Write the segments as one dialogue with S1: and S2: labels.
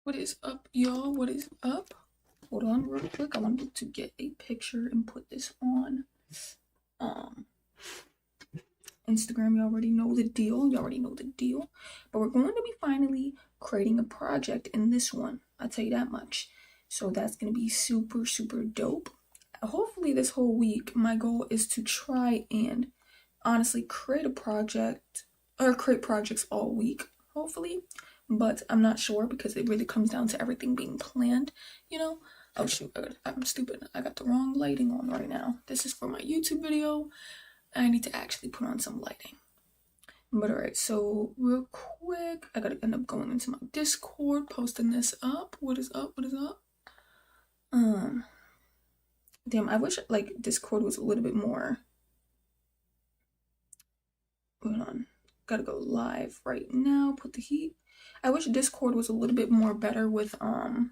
S1: What is up, y'all? What is up? Hold on real quick. I wanted to get a picture and put this on um Instagram. You already know the deal. You already know the deal. But we're going to be finally creating a project in this one. I'll tell you that much. So that's gonna be super, super dope. Hopefully this whole week, my goal is to try and honestly create a project or create projects all week, hopefully. But I'm not sure because it really comes down to everything being planned, you know? Oh shoot, I'm stupid. I got the wrong lighting on right now. This is for my YouTube video. I need to actually put on some lighting. But alright, so real quick, I gotta end up going into my Discord, posting this up. What is up? What is up? Damn, I wish like Discord was a little bit more. Hold on. Gotta go live right now. Put the heat. I wish Discord was a little bit more better with damn,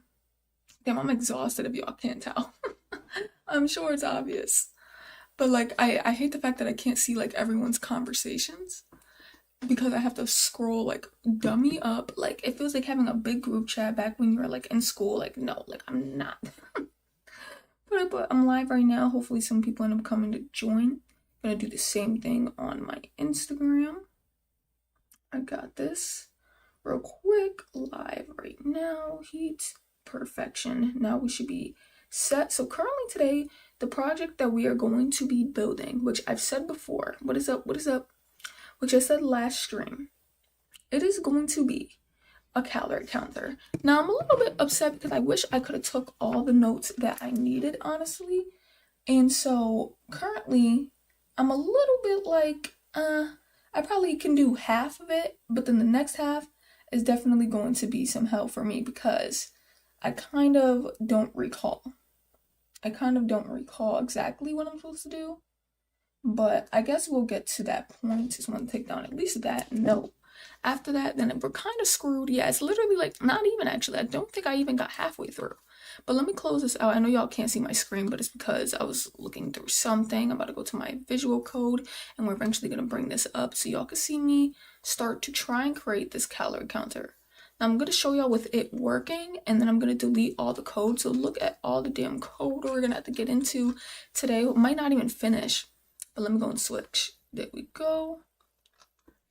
S1: I'm exhausted if y'all can't tell. I'm sure it's obvious. But like I hate the fact that I can't see like everyone's conversations because I have to scroll like dummy up. Like it feels like having a big group chat back when you were like in school. Like no, like I'm not. But I'm live right now. Hopefully some people end up coming to join. I'm gonna do the same thing on my Instagram. I got this real quick, live right now. Heat, perfection. Now we should be set. So currently today, the project that we are going to be building, which I've said before, what is up, which I said last stream, it is going to be a calorie counter. Now I'm a little bit upset because I wish I could have took all the notes that I needed, honestly. And so currently I'm a little bit like, I probably can do half of it, but then the next half is definitely going to be some hell for me because I kind of don't recall. Exactly what I'm supposed to do, but I guess we'll get to that point. Just want to take down at least that note. After that, then we're kind of screwed. Yeah, it's literally like not even actually. I don't think I even got halfway through. But let me close this out. I know y'all can't see my screen, but it's because I was looking through something. I'm about to go to my visual code and we're eventually going to bring this up so y'all can see me start to try and create this calorie counter. Now I'm going to show y'all with it working and then I'm going to delete all the code. So look at all the damn code we're going to have to get into today. We might not even finish, but let me go and switch. There we go.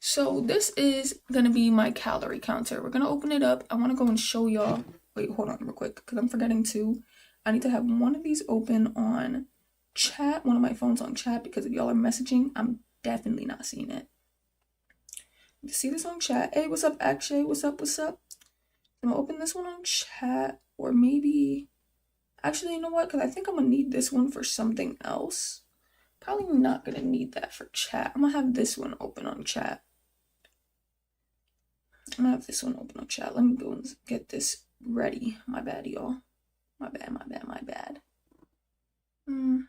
S1: So this is going to be my calorie counter. We're going to open it up. I want to go and show y'all. Wait, hold on real quick because I'm forgetting to. I need to have one of these open on chat, one of my phones on chat, because if y'all are messaging, I'm definitely not seeing it. You see this on chat. Hey, what's up, Akshay? What's up? What's up? I'm gonna open this one on chat, or maybe, actually, you know what? Because I think I'm gonna need this one for something else. Probably not gonna need that for chat. I'm gonna have this one open on chat. I'm gonna have this one open on chat. Let me go and get this ready. My bad, y'all. My bad. I'm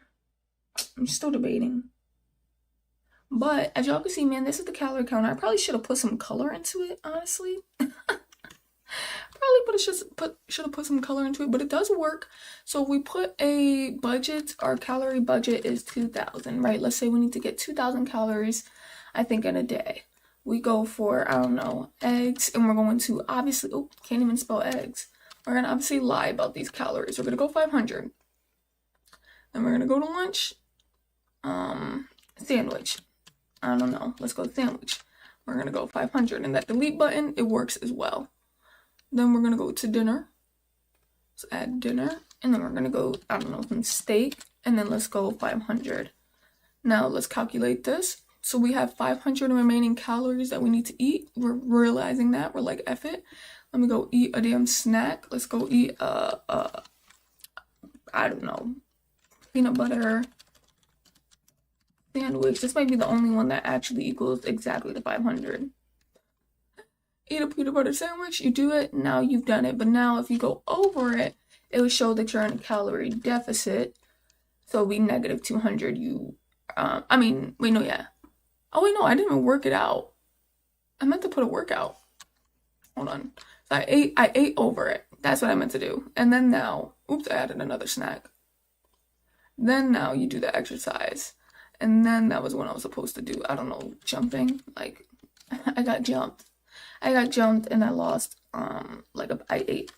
S1: still debating. But as y'all can see, man, this is the calorie counter. I probably should have put some color into it, honestly. Should have put some color into it, but it does work. So if we put a budget, our calorie budget is 2,000, right? Let's say we need to get 2,000 calories, I think, in a day. We go for, I don't know, eggs, and we're going to obviously, oh, can't even spell eggs. We're going to obviously lie about these calories. We're going to go 500. Then we're going to go to lunch. Sandwich. I don't know. Let's go sandwich. We're going to go 500. And that delete button, it works as well. Then we're going to go to dinner. Let's add dinner. And then we're going to go, I don't know, some steak. And then let's go 500. Now let's calculate this. So we have 500 remaining calories that we need to eat. We're realizing that. We're like, F it. Let me go eat a damn snack. Let's go eat I don't know, peanut butter sandwich. This might be the only one that actually equals exactly the 500. Eat a peanut butter sandwich. You do it. Now you've done it. But now if you go over it, it will show that you're in a calorie deficit. So it'll be negative 200. Wait, no, yeah. Oh, wait, no, I didn't even work it out. I meant to put a workout. Hold on. So I ate over it. That's what I meant to do. And then now, oops, I added another snack. Then now you do the exercise. And then that was when I was supposed to do, I don't know, jumping. Like, I got jumped and I lost, I ate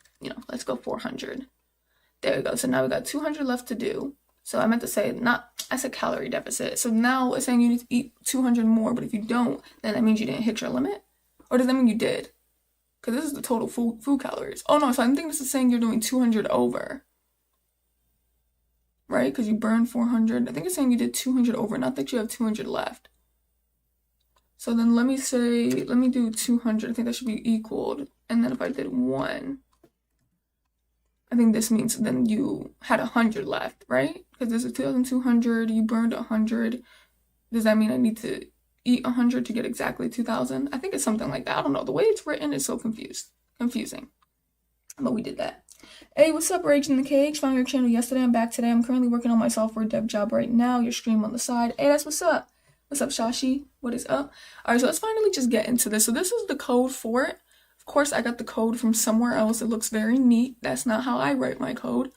S1: let's go 400. There we go. So now we got 200 left to do. So I meant to say, I said calorie deficit. So now it's saying you need to eat 200 more, but if you don't, then that means you didn't hit your limit? Or does that mean you did? Because this is the total food calories. Oh no, so I think this is saying you're doing 200 over. Right? Because you burned 400. I think it's saying you did 200 over, not that you have 200 left. So then let me do 200. I think that should be equaled. And then if I did 1, I think this means then you had 100 left, right? Because this is 2,200, you burned 100. Does that mean I need to eat 100 to get exactly 2,000? I think it's something like that. I don't know. The way it's written is so confusing. But we did that. Hey, what's up, Rage in the Cage? Found your channel yesterday. I'm back today. I'm currently working on my software dev job right now. Your stream on the side. Hey, that's what's up. What's up, Shashi? What is up? All right, so let's finally just get into this. So this is the code for it. Of course, I got the code from somewhere else. It looks very neat. That's not how I write my code.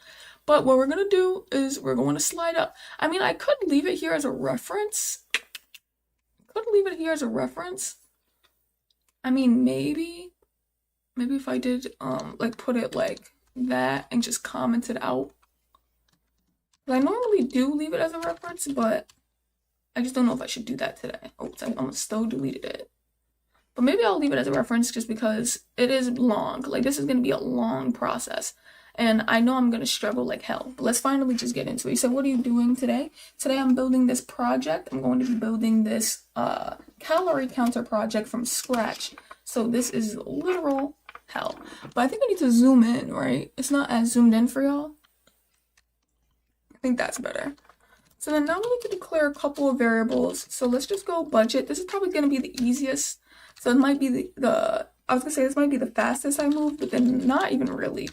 S1: But what we're going to do is we're going to slide up. I mean, I could leave it here as a reference. I mean, maybe if I did, like, put it like that and just comment it out. I normally do leave it as a reference, but I just don't know if I should do that today. Oops, I almost still deleted it. But maybe I'll leave it as a reference just because it is long. Like, this is going to be a long process. And I know I'm going to struggle like hell. But let's finally just get into it. So what are you doing today? Today I'm building this project. I'm going to be building this calorie counter project from scratch. So this is literal hell. But I think I need to zoom in, right? It's not as zoomed in for y'all. I think that's better. So then now we need to declare a couple of variables. So let's just go budget. This is probably going to be the easiest. So it might be I was going to say this might be the fastest I moved, but then not even really.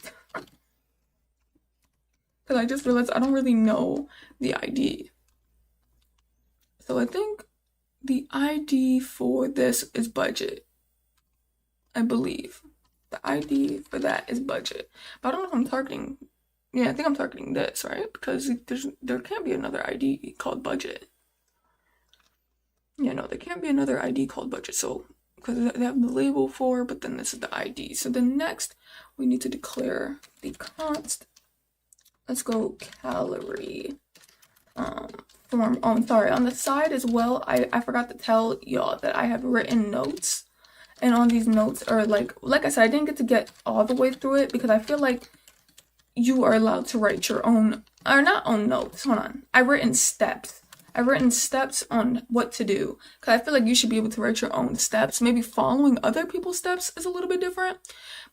S1: Because I just realized I don't really know the ID. So I think the ID for this is budget. I believe. The ID for that is budget. But I don't know if I'm targeting. Yeah, I think I'm targeting this, right? Because there can't be another ID called budget. Yeah, no, there can't be another ID called budget. So, because they have the label for, but then this is the ID. So then next, we need to declare the const. Let's go calorie form. Oh, I'm sorry. On the side as well, I forgot to tell y'all that I have written notes. And on these notes are like I said, I didn't get all the way through it because I feel like you are allowed to write your own, or not own notes. Hold on. I've written steps. I've written steps on what to do because I feel like you should be able to write your own steps. Maybe following other people's steps is a little bit different,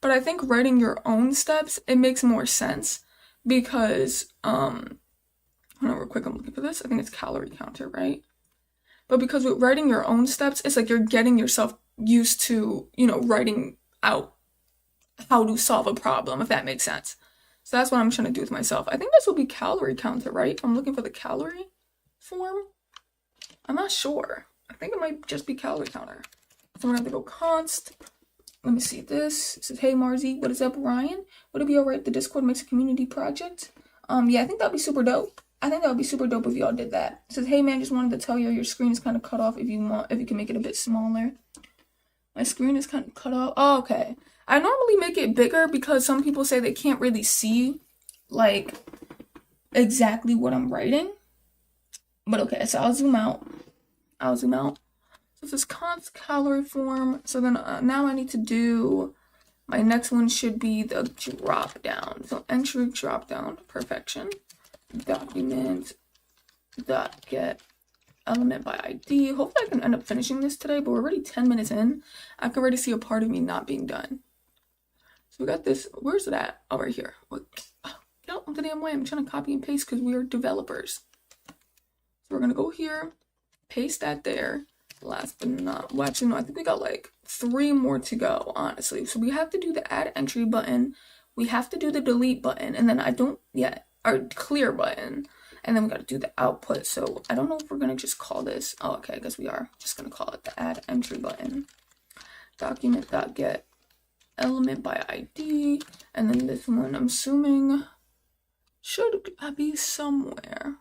S1: but I think writing your own steps, it makes more sense because, hold on real quick, I'm looking for this. I think it's calorie counter, right? But because with writing your own steps, it's like you're getting yourself used to, writing out how to solve a problem, if that makes sense. So that's what I'm trying to do with myself. I think this will be calorie counter, right? I'm looking for the calorie form. I'm not sure. I think it might just be calorie counter. So we're going to have to go const. Let me see this. It says, hey Marzi, what is up, Ryan? Would it be alright if the Discord makes a community project? Yeah, I think that'd be super dope. I think that would be super dope if y'all did that. It says, hey man, just wanted to tell you your screen is kind of cut off if you can make it a bit smaller. My screen is kind of cut off. Oh, okay. I normally make it bigger because some people say they can't really see, like, exactly what I'm writing. But okay, so I'll zoom out. So this is const calorie form. So then now I need to do, my next one should be the drop down. So entry drop down, perfection. Document dot get element by ID. Hopefully I can end up finishing this today, but we're already 10 minutes in. I can already see a part of me not being done. So we got this. Where's it at? Oh, right here. What? Oh, get out of the damn way. I'm trying to copy and paste because we are developers. So we're going to go here, paste that there. Last but not, well, actually, no, I think we got like 3 more to go, honestly. So we have to do the add entry button. We have to do the delete button. And then our clear button. And then we got to do the output. So I don't know if we're going to just call this. Oh, okay. I guess we are just going to call it the add entry button. Document.get element by ID. And then this one, I'm assuming, should be somewhere.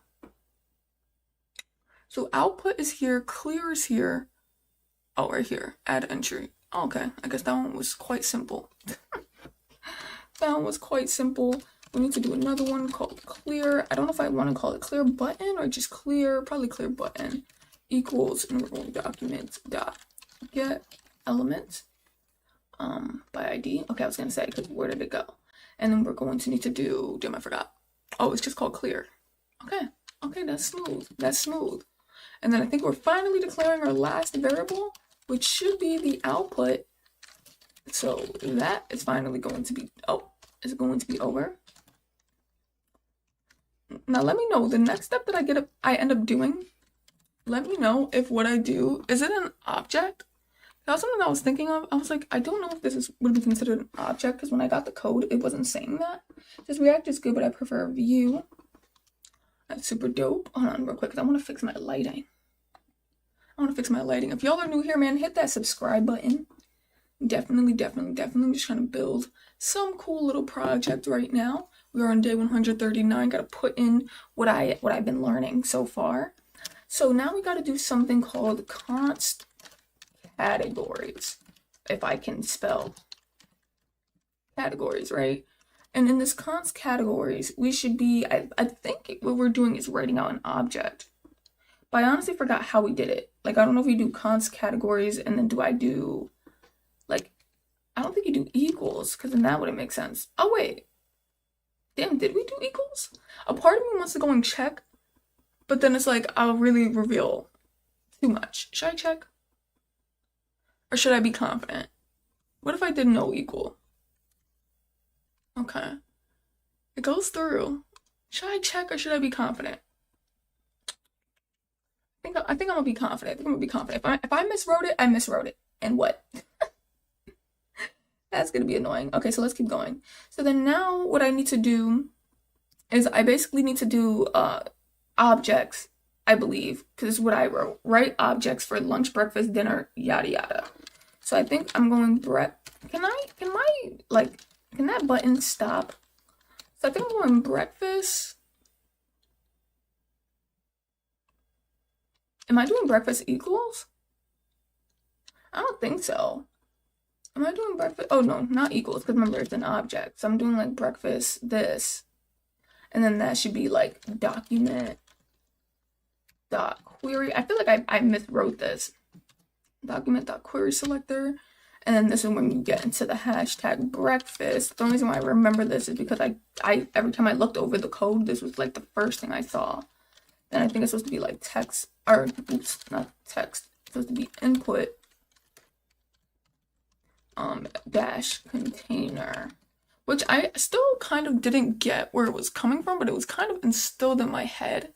S1: So output is here. Clear is here. Oh, right here. Add entry. Oh, okay. I guess that one was quite simple. found was quite simple. We need to do another one called clear. I don't know if I want to call it clear button or just clear, probably clear button equals, and we're going to document dot get element by ID. Okay, I was gonna say, because where did it go? And then we're going to need to do, damn, I forgot. Oh, it's just called clear. Okay, that's smooth. That's smooth. And then I think we're finally declaring our last variable, which should be the output. So that is finally going to be, is going to be over. Now let me know the next step that I end up doing. Let me know if what I do, is it an object? That was something I was thinking of. I was like, I don't know if this would be considered an object, because when I got the code, it wasn't saying that. Just React is good, but I prefer Vue. That's super dope. Hold on real quick, because I want to fix my lighting. If y'all are new here, man, hit that subscribe button. Definitely. I'm just trying to build some cool little project right now. We are on day 139. Got to put in what I've been learning so far. So now we got to do something called const categories, if I can spell categories right. And in this const categories, we should be, I think what we're doing is writing out an object. But I honestly forgot how we did it. Like, I don't know if you do const categories and then do I do, like, I don't think you do equals, because then that wouldn't make sense. Oh, wait. Damn, did we do equals? A part of me wants to go and check, but then it's like, I'll really reveal too much. Should I check? Or should I be confident? What if I did no equal? Okay. It goes through. Should I check or should I be confident? I think I'm gonna be confident. If I miswrote it, I miswrote it. And what? That's gonna be annoying. Okay, so let's keep going. So then now what I need to do is I basically need to do objects, I believe, because this is what I wrote. Write objects for lunch, breakfast, dinner, yada yada. So I think I'm going can that button stop? So I think I'm going breakfast. Am I doing breakfast equals? I don't think so. Am I doing breakfast? Oh no, not equals, because remember it's an object. So I'm doing like breakfast this. And then that should be like document dot query. I feel like I miswrote this. Document dot query selector. And then this is when you get into the hashtag breakfast. The only reason why I remember this is because I every time I looked over the code, this was like the first thing I saw. Then I think it's supposed to be like text, or oops, not text. It's supposed to be input dash container, which I still kind of didn't get where it was coming from, but it was kind of instilled in my head.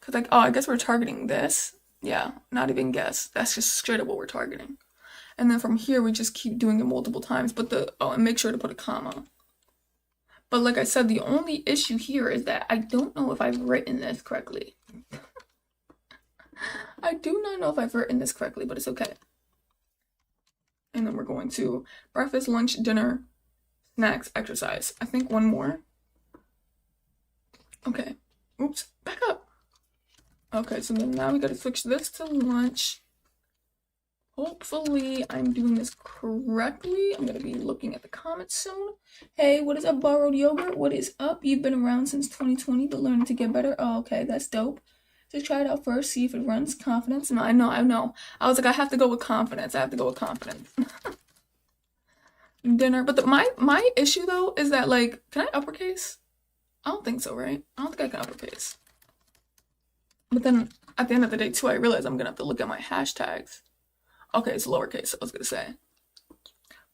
S1: Cause like, oh, I guess we're targeting this. Yeah, not even guess. That's just straight up what we're targeting. And then from here, we just keep doing it multiple times, but and make sure to put a comma. But like I said, the only issue here is that I don't know if I've written this correctly. I do not know if I've written this correctly, but it's okay. And then we're going to breakfast, lunch, dinner, snacks, exercise. I think one more. Okay. Oops, back up. Okay, so then now we gotta switch this to lunch. Hopefully I'm doing this correctly. I'm gonna be looking at the comments soon. Hey, what is up, Borrowed Yogurt? What is up? You've been around since 2020, but learning to get better. Oh, okay, that's dope. Just try it out first, see if it runs. Confidence. No, I know. I was like, I have to go with confidence. Dinner. But my issue though is that, like, can I uppercase? I don't think so, right? I don't think I can uppercase. But then at the end of the day too, I realize I'm gonna have to look at my hashtags. Okay, it's lowercase, I was gonna say.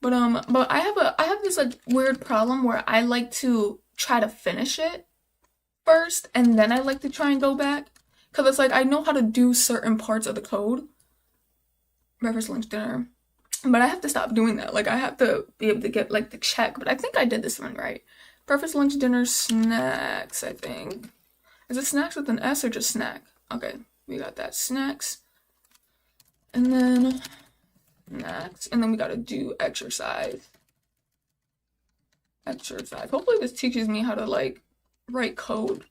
S1: But I have this like weird problem where I like to try to finish it first and then I like to try and go back. Cause it's like I know how to do certain parts of the code. Breakfast, lunch, dinner. But I have to stop doing that. Like I have to be able to get like the check. But I think I did this one right. Breakfast, lunch, dinner, snacks, I think. Is it snacks with an S or just snack? Okay, we got that. Snacks. And then snacks. And then we gotta do exercise. Hopefully this teaches me how to like write code.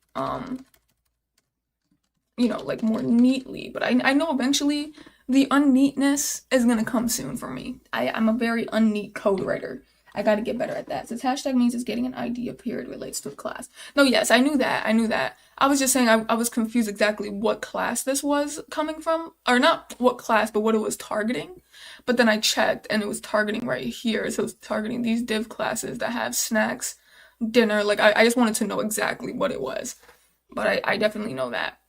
S1: You know, like more neatly. But I know eventually the unneatness is gonna come soon for me. I'm a very unneat code writer. I got to get better at that. So hashtag means it's getting an idea period relates to a class. No, yes, I knew that. I was just saying I was confused exactly what class this was coming from. Or not what class, but what it was targeting. But then I checked and it was targeting right here. So it's targeting these div classes that have snacks, dinner. Like I just wanted to know exactly what it was. But I definitely know that.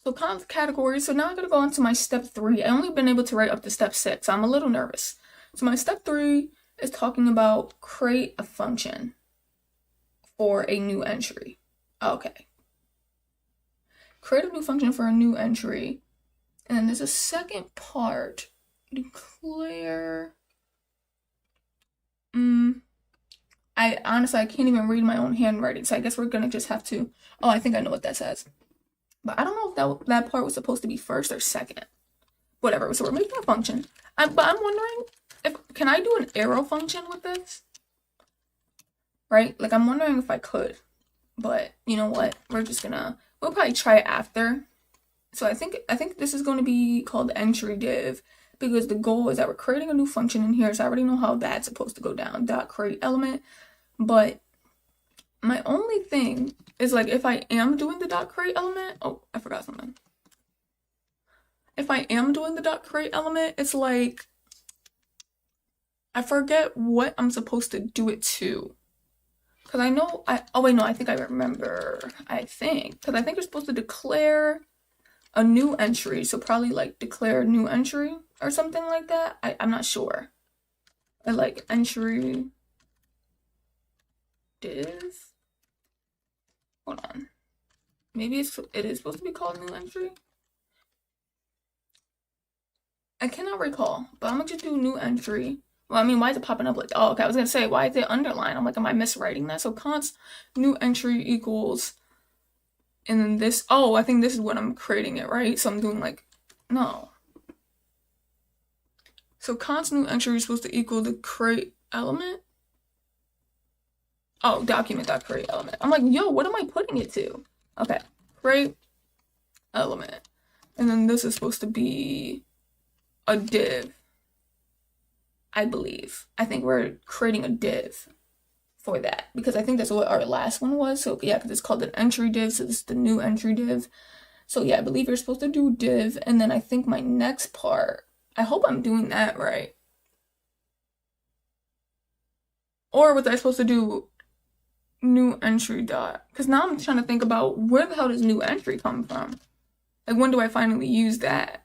S1: So categories. So now I'm going to go on to my step 3. I only been able to write up to step 6. So I'm a little nervous. So my step 3 is talking about create a function for a new entry. Okay. Create a new function for a new entry. And then there's a second part. Declare. I can't even read my own handwriting. So I guess we're going to just have to. Oh, I think I know what that says. But I don't know if that part was supposed to be first or second. Whatever. So we're making a function. But I'm wondering, can I do an arrow function with this? Right? Like, I'm wondering if I could. But you know what? We'll probably try it after. So I think this is going to be called entry div, because the goal is that we're creating a new function in here. So I already know how that's supposed to go down. Dot create element. But my only thing is, like, if I am doing the dot create element, oh, I forgot something. If I am doing the dot create element, it's like, I forget what I'm supposed to do it to. Because I know, I think I remember, because I think you're supposed to declare a new entry. So probably like declare a new entry or something like that. I'm not sure. I like entry div. Hold on. Maybe it is supposed to be called new entry. I cannot recall, but I'm gonna just do new entry. Well, I mean, why is it popping up like that? Oh, okay, I was gonna say, why is it underlined? I'm like, am I miswriting that? So const new entry equals, and then this, oh, I think this is what I'm creating it, right? So I'm doing like, no. So const new entry is supposed to equal the create element. Oh, document.create element. I'm like, yo, what am I putting it to? Okay, create element. And then this is supposed to be a div, I believe. I think we're creating a div for that, because I think that's what our last one was. So yeah, because it's called an entry div, so this is the new entry div. So yeah, I believe you're supposed to do div, and then I think my next part, I hope I'm doing that right. Or was I supposed to do new entry dot? Because now I'm trying to think about, where the hell does new entry come from? Like, when do I finally use that?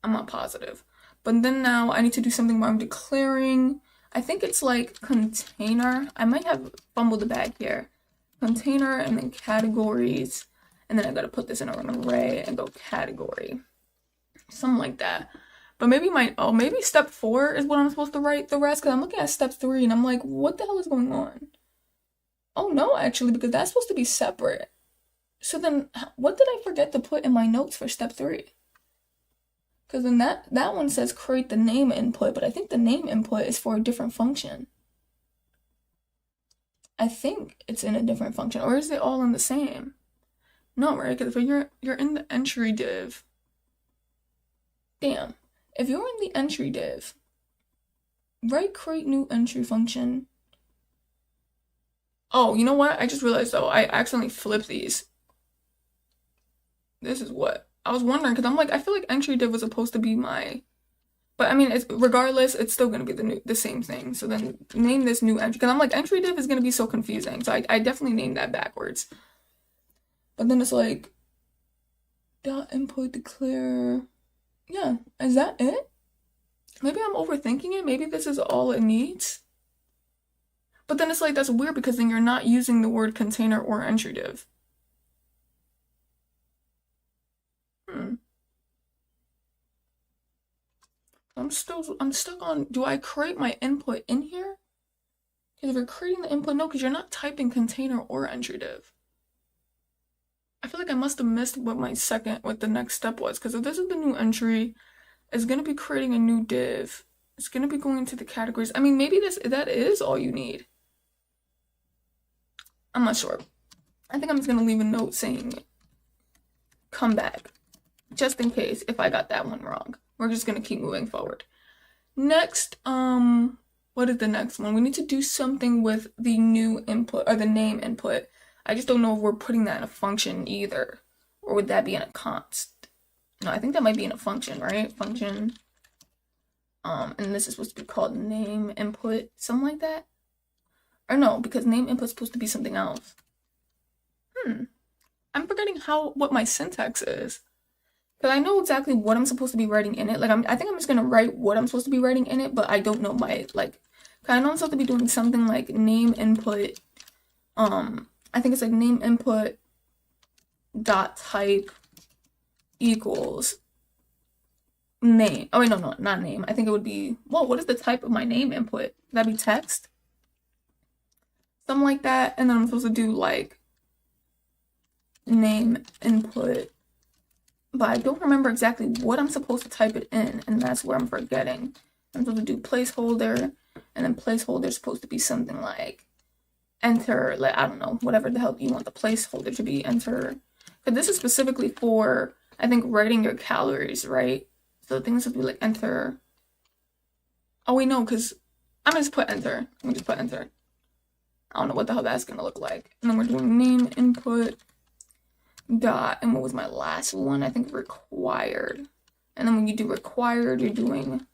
S1: I'm not positive. But then now I need to do something where I'm declaring, I think it's like container. I might have fumbled the bag here. Container and then categories. And then I gotta put this in an array and go category. Something like that. But maybe maybe step 4 is what I'm supposed to write the rest, because I'm looking at step 3 and I'm like, what the hell is going on? Oh no, actually, because that's supposed to be separate. So then what did I forget to put in my notes for step 3? Because then that one says create the name input, but I think the name input is for a different function. I think it's in a different function, or is it all in the same? No, right? Because if you're in the entry div, damn. If you're in the entry div, write create new entry function. Oh, you know what? I just realized though, I accidentally flipped these. This is what I was wondering, because I'm like, I feel like entry div was supposed to be my, but I mean, regardless, it's still gonna be the same thing. So then name this new entry, because I'm like, entry div is gonna be so confusing. So I definitely named that backwards. But then it's like dot input declare. Yeah, is that it? Maybe I'm overthinking it. Maybe this is all it needs. But then it's like, that's weird, because then you're not using the word container or entry div. I'm stuck on, do I create my input in here? Because if you're creating the input, no, because you're not typing container or entry div. I feel like I must have missed what the next step was, because if this is the new entry, it's going to be creating a new div. It's going to be going into the categories. I mean, maybe that is all you need. I'm not sure. I think I'm just going to leave a note saying, come back, just in case if I got that one wrong. We're just going to keep moving forward. Next, What is the next one? We need to do something with the new input or the name input. I just don't know if we're putting that in a function either. Or would that be in a const? No, I think that might be in a function, right? Function. And this is supposed to be called name input, something like that. Or no, because name input is supposed to be something else. I'm forgetting what my syntax is. Because I know exactly what I'm supposed to be writing in it. Like, I think I'm just going to write what I'm supposed to be writing in it, but I don't know my, like, I know I'm supposed to be doing something like name input, I think it's like name input dot type equals name. Oh, wait, no, not name. I think it would be, whoa, what is the type of my name input? Would that be text? Something like that. And then I'm supposed to do, like, name input. But I don't remember exactly what I'm supposed to type it in, and that's where I'm forgetting. I'm supposed to do placeholder, and then placeholder is supposed to be something like enter, like, I don't know, whatever the hell you want the placeholder to be, enter. But this is specifically for, I think, writing your calories, right? So the thing is supposed to be like enter. Oh, wait, no, because I'm going to just put enter. I'm going to just put enter. I don't know what the hell that's going to look like. And then we're doing name input dot, and what was my last one? I think required. And then when you do required, you're doing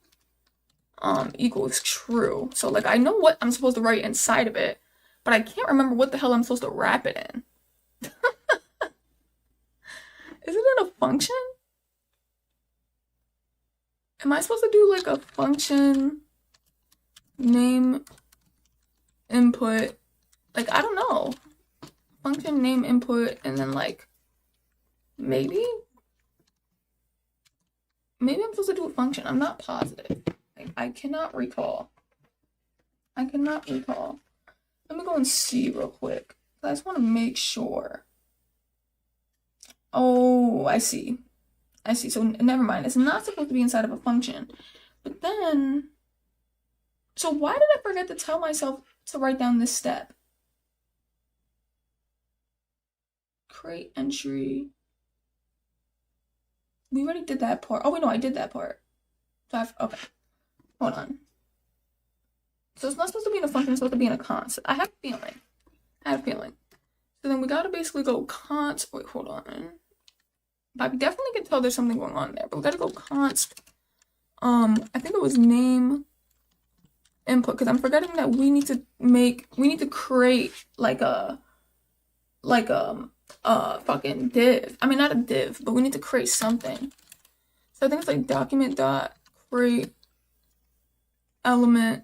S1: equals true. So like I know what I'm supposed to write inside of it, but I can't remember what the hell I'm supposed to wrap it in. Is it in a function? Am I supposed to do like a function name input? Like, I don't know. Function name input, and then like maybe I'm supposed to do a function. I'm not positive. Like, I cannot recall. Let me go and see real quick. I just want to make sure. Oh, I see. So never mind. It's not supposed to be inside of a function. But then, so why did I forget to tell myself to write down this step? Create entry. We already did that part. Oh, wait, no, I did that part. So okay. Hold on. So it's not supposed to be in a function, it's supposed to be in a const. I had a feeling. So then we gotta basically go const. Wait, hold on. But I definitely can tell there's something going on there. But we gotta go const. I think it was name input, because I'm forgetting that we need to create like a fucking div. I mean, not a div, but we need to create something. So I think it's like document dot create element,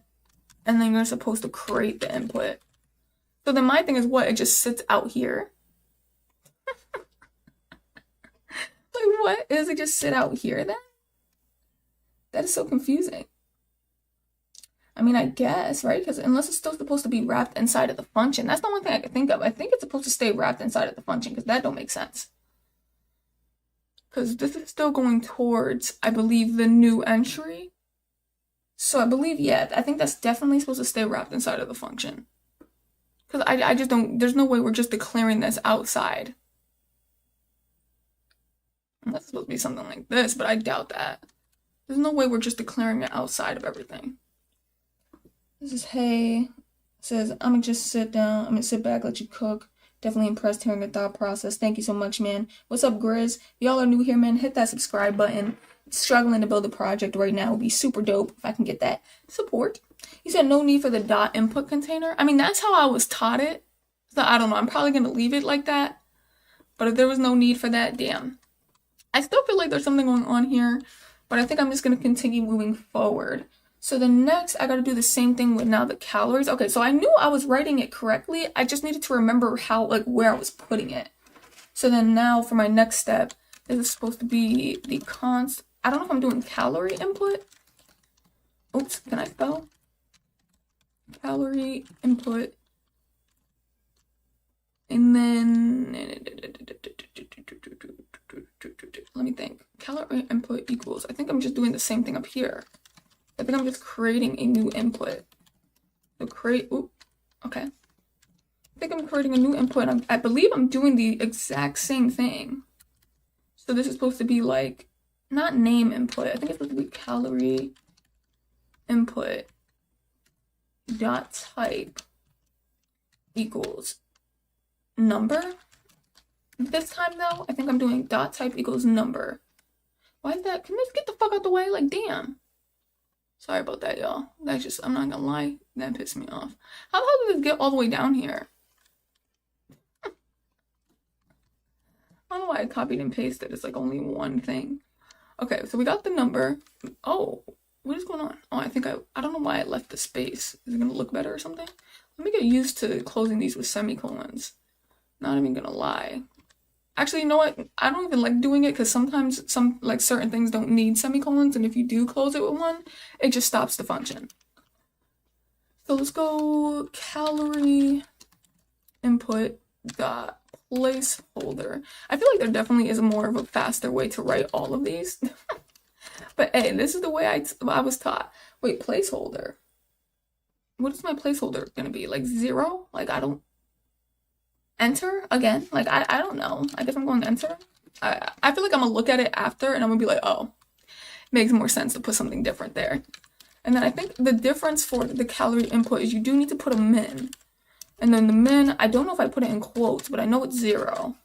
S1: and then you're supposed to create the input. So then my thing is what? It just sits out here. Like, what? Does it just sit out here then? That is so confusing. I mean, I guess, right? Because unless it's still supposed to be wrapped inside of the function. That's the only thing I can think of. I think it's supposed to stay wrapped inside of the function, because that don't make sense. Because this is still going towards, I believe, the new entry. So I believe, yeah, I think that's definitely supposed to stay wrapped inside of the function. Because I just don't, there's no way we're just declaring this outside. That's supposed to be something like this, but I doubt that. There's no way we're just declaring it outside of everything. This is hey. It says, I'm gonna just sit down. I'm gonna sit back, let you cook. Definitely impressed hearing your thought process. Thank you so much, man. What's up, Grizz? Y'all are new here, man. Hit that subscribe button. Struggling to build a project right now. Would be super dope if I can get that support. You said no need for the dot input container. I mean, that's how I was taught it. So I don't know. I'm probably gonna leave it like that. But if there was no need for that, damn. I still feel like there's something going on here, but I think I'm just gonna continue moving forward. So the next, I gotta do the same thing with now the calories. Okay, so I knew I was writing it correctly. I just needed to remember how, like, where I was putting it. So then now for my next step, this is supposed to be the const. I don't know if I'm doing calorie input. Oops, can I spell? Calorie input. And then, let me think. Calorie input equals, I think I'm just doing the same thing up here. I think I'm just creating a new input. So okay. I think I'm creating a new input. I believe I'm doing the exact same thing. So this is supposed to be like, not name input. I think it's supposed to be calorie input. dot type equals number. This time though, I think I'm doing dot type equals number. Why is that? Can this get the fuck out the way? Like, damn. Sorry about that, y'all. That's just, I'm not gonna lie, that pissed me off. How the hell did this get all the way down here? I don't know why I copied and pasted. It's like only one thing. Okay, so we got the number. Oh, what is going on? Oh, I don't know why I left the space. Is it gonna look better or something? Let me get used to closing these with semicolons. Not even gonna lie. Actually, you know what? I don't even like doing it because sometimes certain things don't need semicolons, and if you do close it with one, it just stops the function. So let's go calorie input dot placeholder. I feel like there definitely is more of a faster way to write all of these. But hey, this is the way I was taught. Wait, placeholder. What is my placeholder gonna be? Like 0? Like I don't enter again? Like I don't know. I guess I'm going to enter. I feel like I'm gonna look at it after and I'm gonna be like, oh, makes more sense to put something different there. And then I think the difference for the calorie input is you do need to put a min. And then the min, I don't know if I put it in quotes, but I know it's 0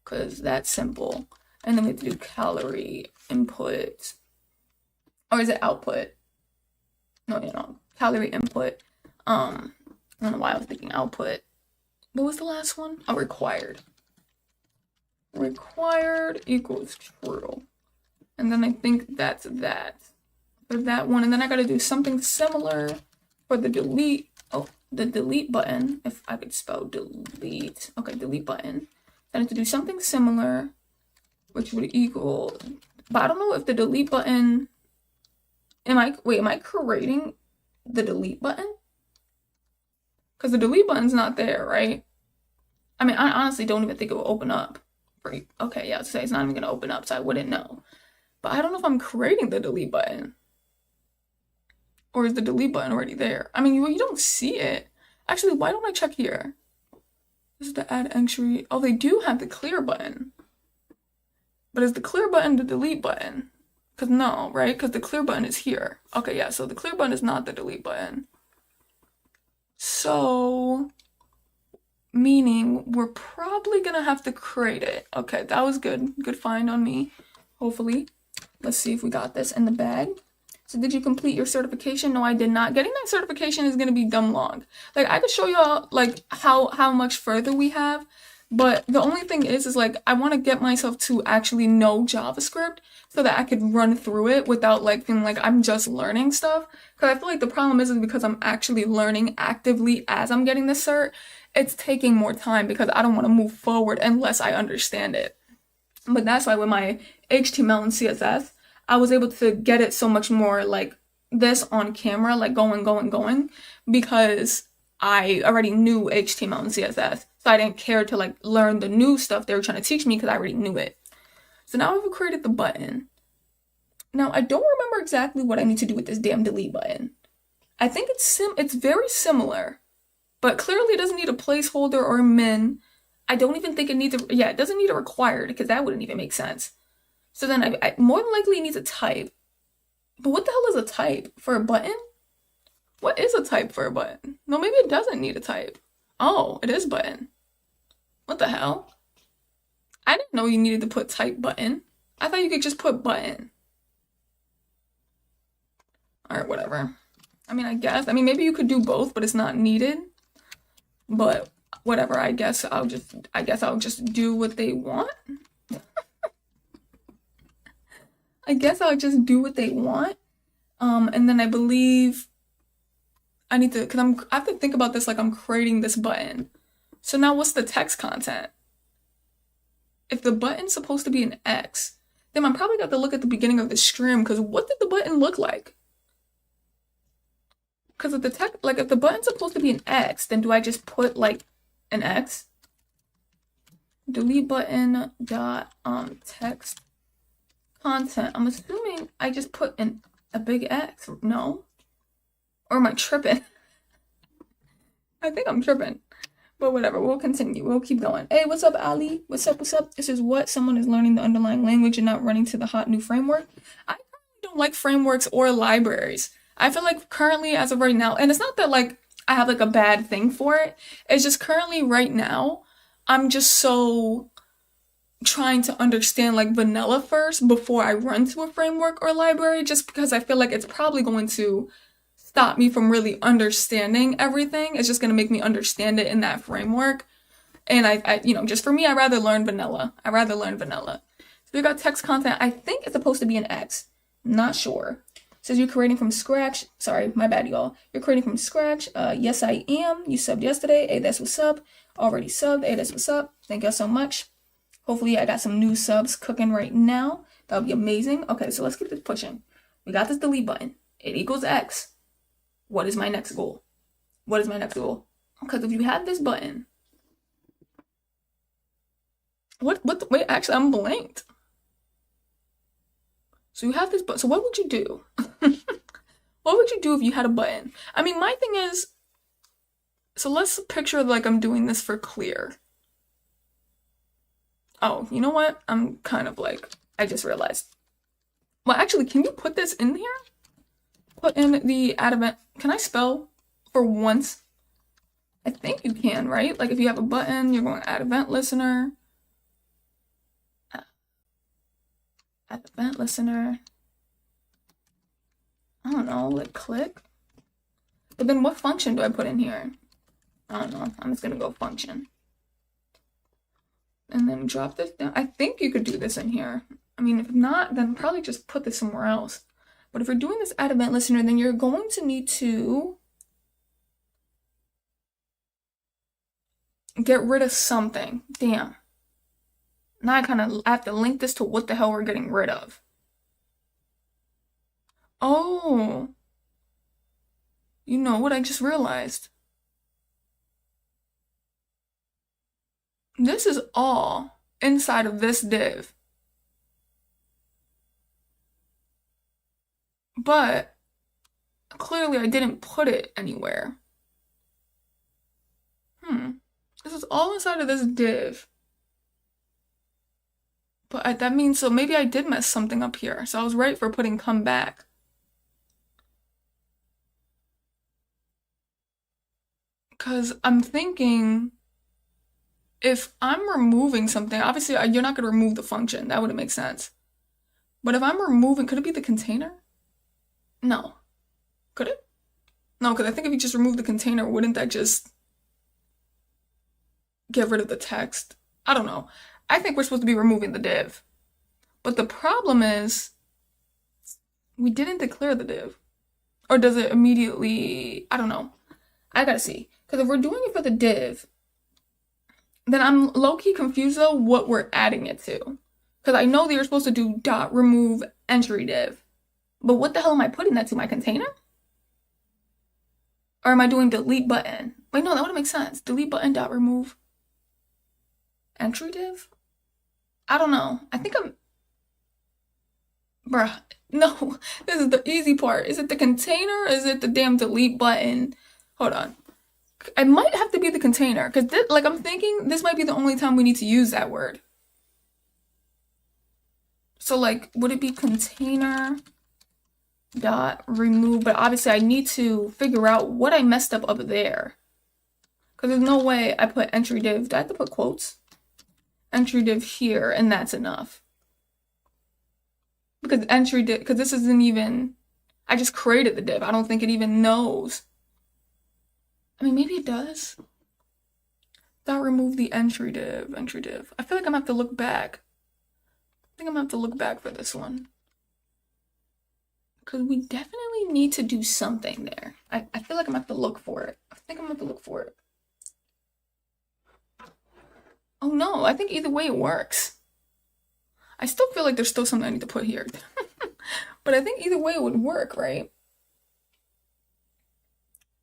S1: because that's simple. And then we have to do calorie input, or is it output? No, calorie input. I don't know why I was thinking output. What was the last one? Oh, required. Required equals true. And then I think that's that for that one. And then I gotta do something similar for the delete. Oh, the delete button. If I could spell delete. Okay, delete button. Then I have to do something similar, which would equal, but I don't know if the delete button, am I creating the delete button? Because the delete button's not there, right? I mean, I honestly don't even think it will open up. Okay, yeah, it's not even gonna open up, so I wouldn't know. But I don't know if I'm creating the delete button. Or is the delete button already there? I mean, you don't see it. Actually, why don't I check here? This is the add entry. Oh, they do have the clear button. But is the clear button the delete button? Because no, right? Because the clear button is here. Okay, yeah, so the clear button is not the delete button. So, meaning we're probably gonna have to create it. Okay, that was good. Good find on me, hopefully. Let's see if we got this in the bag. So did you complete your certification? No, I did not. Getting that certification is gonna be dumb long. Like I could show y'all like how much further we have, but the only thing is like I want to get myself to actually know JavaScript so that I could run through it without like feeling like I'm just learning stuff. Because I feel like the problem is because I'm actually learning actively as I'm getting the cert, it's taking more time because I don't want to move forward unless I understand it. But that's why with my HTML and CSS, I was able to get it so much more like this on camera, like going, because I already knew HTML and CSS. So I didn't care to like learn the new stuff they were trying to teach me because I already knew it. So now I've created the button. Now I don't remember exactly what I need to do with this damn delete button. I think it's very similar, but clearly it doesn't need a placeholder or a min. I don't even think it needs it doesn't need a required because that wouldn't even make sense. So then I more than likely needs a type. But what the hell is a type for a button? What is a type for a button? No, maybe it doesn't need a type. Oh, it is button. What the hell? I didn't know you needed to put type button. I thought you could just put button. Alright, whatever. I mean, I guess. I mean, maybe you could do both, but it's not needed. But whatever, I guess I'll just do what they want. I guess I'll just do what they want. And then I believe I need to, because I have to think about this like I'm creating this button. So now what's the text content? If the button's supposed to be an X, then I'm probably got to look at the beginning of the stream because what did the button look like? Because if if the button's supposed to be an X, then do I just put like an X? Delete button dot text content. I'm assuming I just put a big X. No? Or am I tripping? I think I'm tripping. But whatever, we'll continue. We'll keep going. Hey, what's up, Ali? What's up? This is what someone is learning the underlying language and not running to the hot new framework. I don't like frameworks or libraries. I feel like currently, as of right now, and it's not that like I have like a bad thing for it, it's just currently right now, I'm just so trying to understand like vanilla first before I run to a framework or library, just because I feel like it's probably going to stop me from really understanding everything. It's just going to make me understand it in that framework. And just for me, I rather learn vanilla. I rather learn vanilla. So we got text content. I think it's supposed to be an X. Not sure. It says you're creating from scratch. Sorry, my bad, y'all. You're creating from scratch. Yes, I am. You subbed yesterday. Hey, that's what's up. Already subbed. Hey, that's what's up. Thank you so much. Hopefully I got some new subs cooking right now. That would be amazing. Okay, so let's keep this pushing. We got this delete button. It equals X. What is my next goal? What is my next goal? Because if you have this button, wait, actually, I'm blanked. So you have this button. So what would you do? What would you do if you had a button? I mean, my thing is, so let's picture like I'm doing this for clear. Oh, you know what? I'm kind of like, I just realized. Well, actually, can you put this in here? Put in the add event. Can I spell for once? I think you can, right? Like if you have a button, you're going to add event listener. Add event listener. I don't know, like click. But then what function do I put in here? I don't know. I'm just going to go function. And then drop this down. I think you could do this in here. I mean, if not, then probably just put this somewhere else. But if you're doing this add event listener, then you're going to need to get rid of something. Damn. Now I have to link this to what the hell we're getting rid of. Oh. You know what I just realized? This is all inside of this div. But clearly I didn't put it anywhere. This is all inside of this div. But that means, so maybe I did mess something up here. So I was right for putting come back. Because I'm thinking, if I'm removing something, obviously you're not going to remove the function. That wouldn't make sense. But if I'm removing, could it be the container? No. Could it? No, because I think if you just remove the container, wouldn't that just get rid of the text? I don't know. I think we're supposed to be removing the div. But the problem is, we didn't declare the div. Or does it immediately, I don't know. I gotta see. Because if we're doing it for the div, then I'm low-key confused though what we're adding it to. Because I know that you're supposed to do dot remove entry div. But what the hell am I putting that to, my container? Or am I doing delete button? Wait, no, that wouldn't make sense. Delete button dot remove entry div? I don't know. I think I'm... Bruh, no. This is the easy part. Is it the container or is it the damn delete button? Hold on. It might have to be the container. Because, like, I'm thinking this might be the only time we need to use that word. So, like, would it be container dot remove? But obviously, I need to figure out what I messed up there. Because there's no way I put entry div. Do I have to put quotes? Entry div here, and that's enough. Because entry div, because this isn't even, I just created the div. I don't think it even knows. I mean, maybe it does. Dot remove the entry div. I feel like I'm gonna have to look back. I think I'm gonna have to look back for this one. Because we definitely need to do something there. I feel like I'm gonna have to look for it. I think I'm gonna have to look for it. Oh no, I think either way it works. I still feel like there's still something I need to put here. But I think either way it would work, right?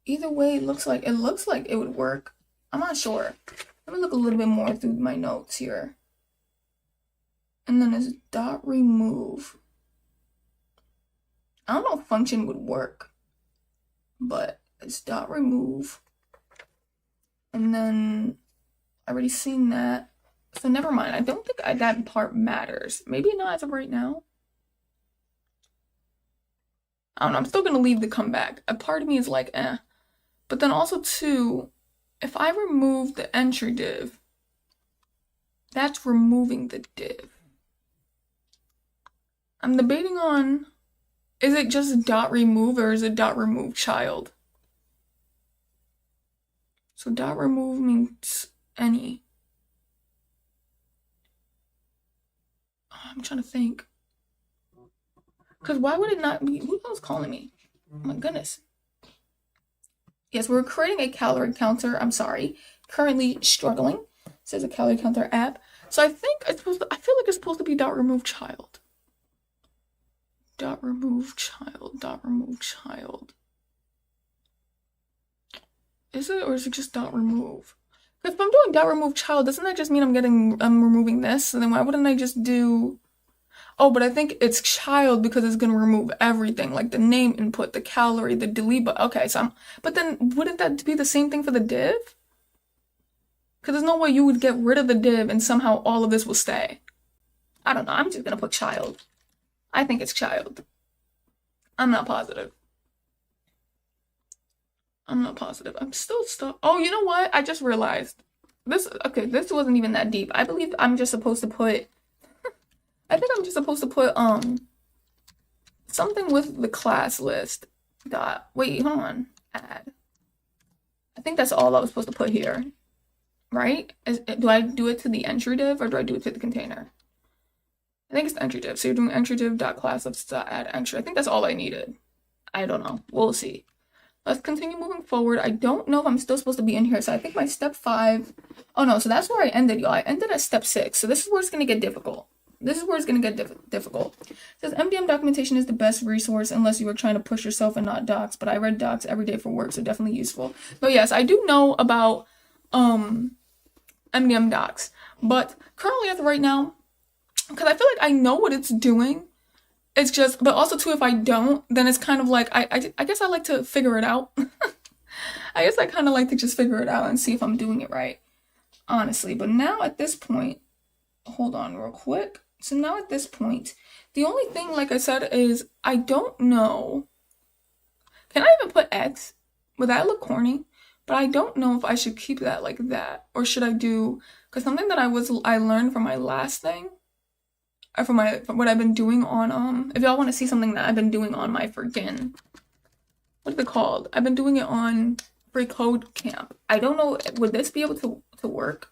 S1: Either way, it looks like it would work. I'm not sure. Let me look a little bit more through my notes here. And then it's dot remove. I don't know if function would work, but it's dot remove. And then I already seen that. So never mind. I don't think that part matters. Maybe not as of right now. I don't know, I'm still gonna leave the comeback. A part of me is like, eh. But then also too, if I remove the entry div, that's removing the div. I'm debating on, is it just dot remove or is it dot remove child? So dot remove means any. I'm trying to think. Because why would it not be? Who else calling me? Oh my goodness. Yes, we're creating a calorie counter. I'm sorry. Currently struggling. It says a calorie counter app. So I think it's supposed to, I feel like it's supposed to be dot remove child. Dot remove child. Dot remove child. Is it, or is it just dot remove? Because if I'm doing dot remove child, doesn't that just mean I'm removing this? And then why wouldn't I just do, oh, but I think it's child because it's gonna remove everything, like the name input, the calorie, the delete, but okay, so but then wouldn't that be the same thing for the div? Because there's no way you would get rid of the div and somehow all of this will stay. I don't know, I'm just gonna put child. I think it's child. I'm not positive. I'm still stuck. Oh, you know what? I just realized. Okay, this wasn't even that deep. I believe I'm just supposed to put, I think I'm just supposed to put, something with the class list. Wait, hold on. Add. I think that's all I was supposed to put here. Right? Do I do it to the entry div or do I do it to the container? I think it's the entry div. So you're doing entry div.class.add entry. I think that's all I needed. I don't know. We'll see. Let's continue moving forward. I don't know if I'm still supposed to be in here. So I think my step 5. Oh no, so that's where I ended, y'all. I ended at step 6. So this is where it's going to get difficult. Difficult. It says MDM documentation is the best resource unless you are trying to push yourself and not docs. But I read docs every day for work, so definitely useful. But yes, I do know about MDM docs. But currently as of right now, because I feel like I know what it's doing. It's just, but also too, if I don't, then it's kind of like, I guess I like to figure it out. I guess I kind of like to just figure it out and see if I'm doing it right, honestly. But now at this point, hold on real quick. So now at this point, the only thing, like I said, is I don't know. Can I even put X? Would that look corny? But I don't know if I should keep that like that, or should I do, because something that I learned from my last thing, from what I've been doing on, if y'all want to see something that I've been doing on my freaking, what's it called? I've been doing it on Free Code Camp. I don't know, would this be able to work?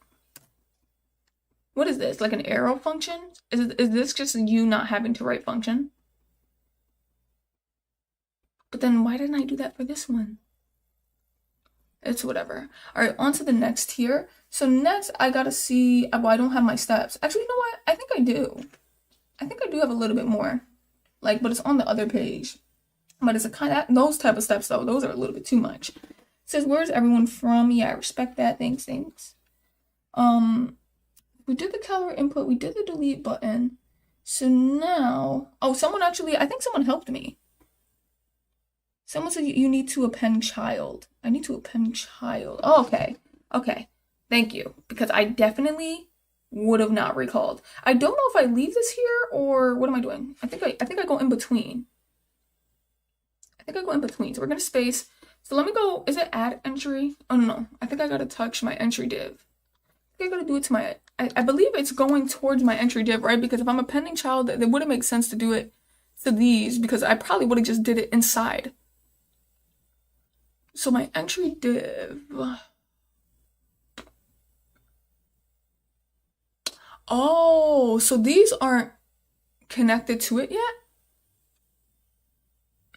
S1: What is this, like an arrow function? Is this just you not having to write function? But then why didn't I do that for this one? It's whatever. All right, on to the next here. So next I gotta see, well, I don't have my steps. Actually, you know what? I think I do. I think I do have a little bit more, like, but it's on the other page. But it's a kind of, those type of steps though, those are a little bit too much. It says, where's everyone from? Yeah, I respect that. Thanks. We did the calorie input. We did the delete button. So now, oh, I think someone helped me. Someone said you need to append child. I need to append child. Oh, okay. Thank you, because I definitely would have not recalled. I don't know if I leave this here or what am I doing? I think I go in between. So we're gonna space. So let me go. Is it add entry? Oh no. I think I gotta touch my entry div. I think I gotta do it to my. I believe it's going towards my entry div, right? Because if I'm appending child, it wouldn't make sense to do it to these because I probably would have just did it inside. So my entry div. Oh, so these aren't connected to it yet?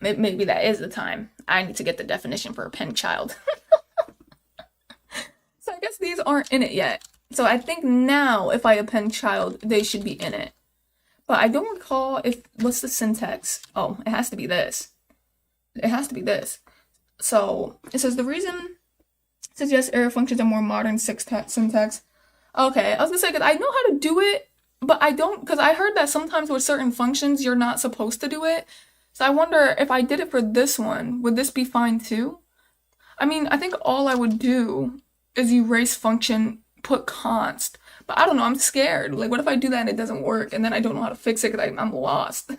S1: Maybe that is the time. I need to get the definition for append child. So I guess these aren't in it yet. So I think now if I append child, they should be in it. But I don't recall what's the syntax? Oh, it has to be this. So it says it says yes, error functions are more modern syntax. Okay, I was gonna say, because I know how to do it, but I don't, because I heard that sometimes with certain functions, you're not supposed to do it. So I wonder if I did it for this one, would this be fine too? I mean, I think all I would do is erase function, put const. But I don't know, I'm scared. Like, what if I do that and it doesn't work, and then I don't know how to fix it because I'm lost?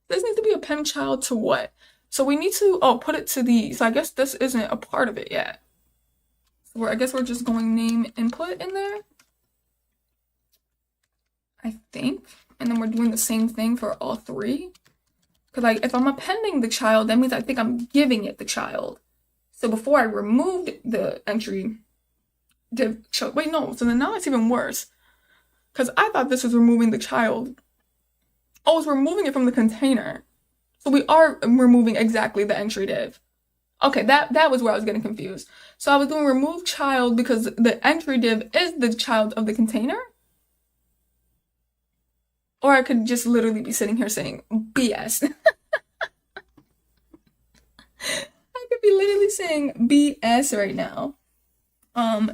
S1: This needs to be append child to what? So we need to, oh, put it to these. So I guess this isn't a part of it yet. So I guess we're just going name input in there. I think. And then we're doing the same thing for all three. Because if I'm appending the child, that means I think I'm giving it the child. So before I removed the entry div child, wait, no, so then now it's even worse. Because I thought this was removing the child. Oh, it's removing it from the container. So we are removing exactly the entry div. Okay, that was where I was getting confused. So I was doing remove child because the entry div is the child of the container. Or I could just literally be sitting here saying BS. I could be literally saying BS right now.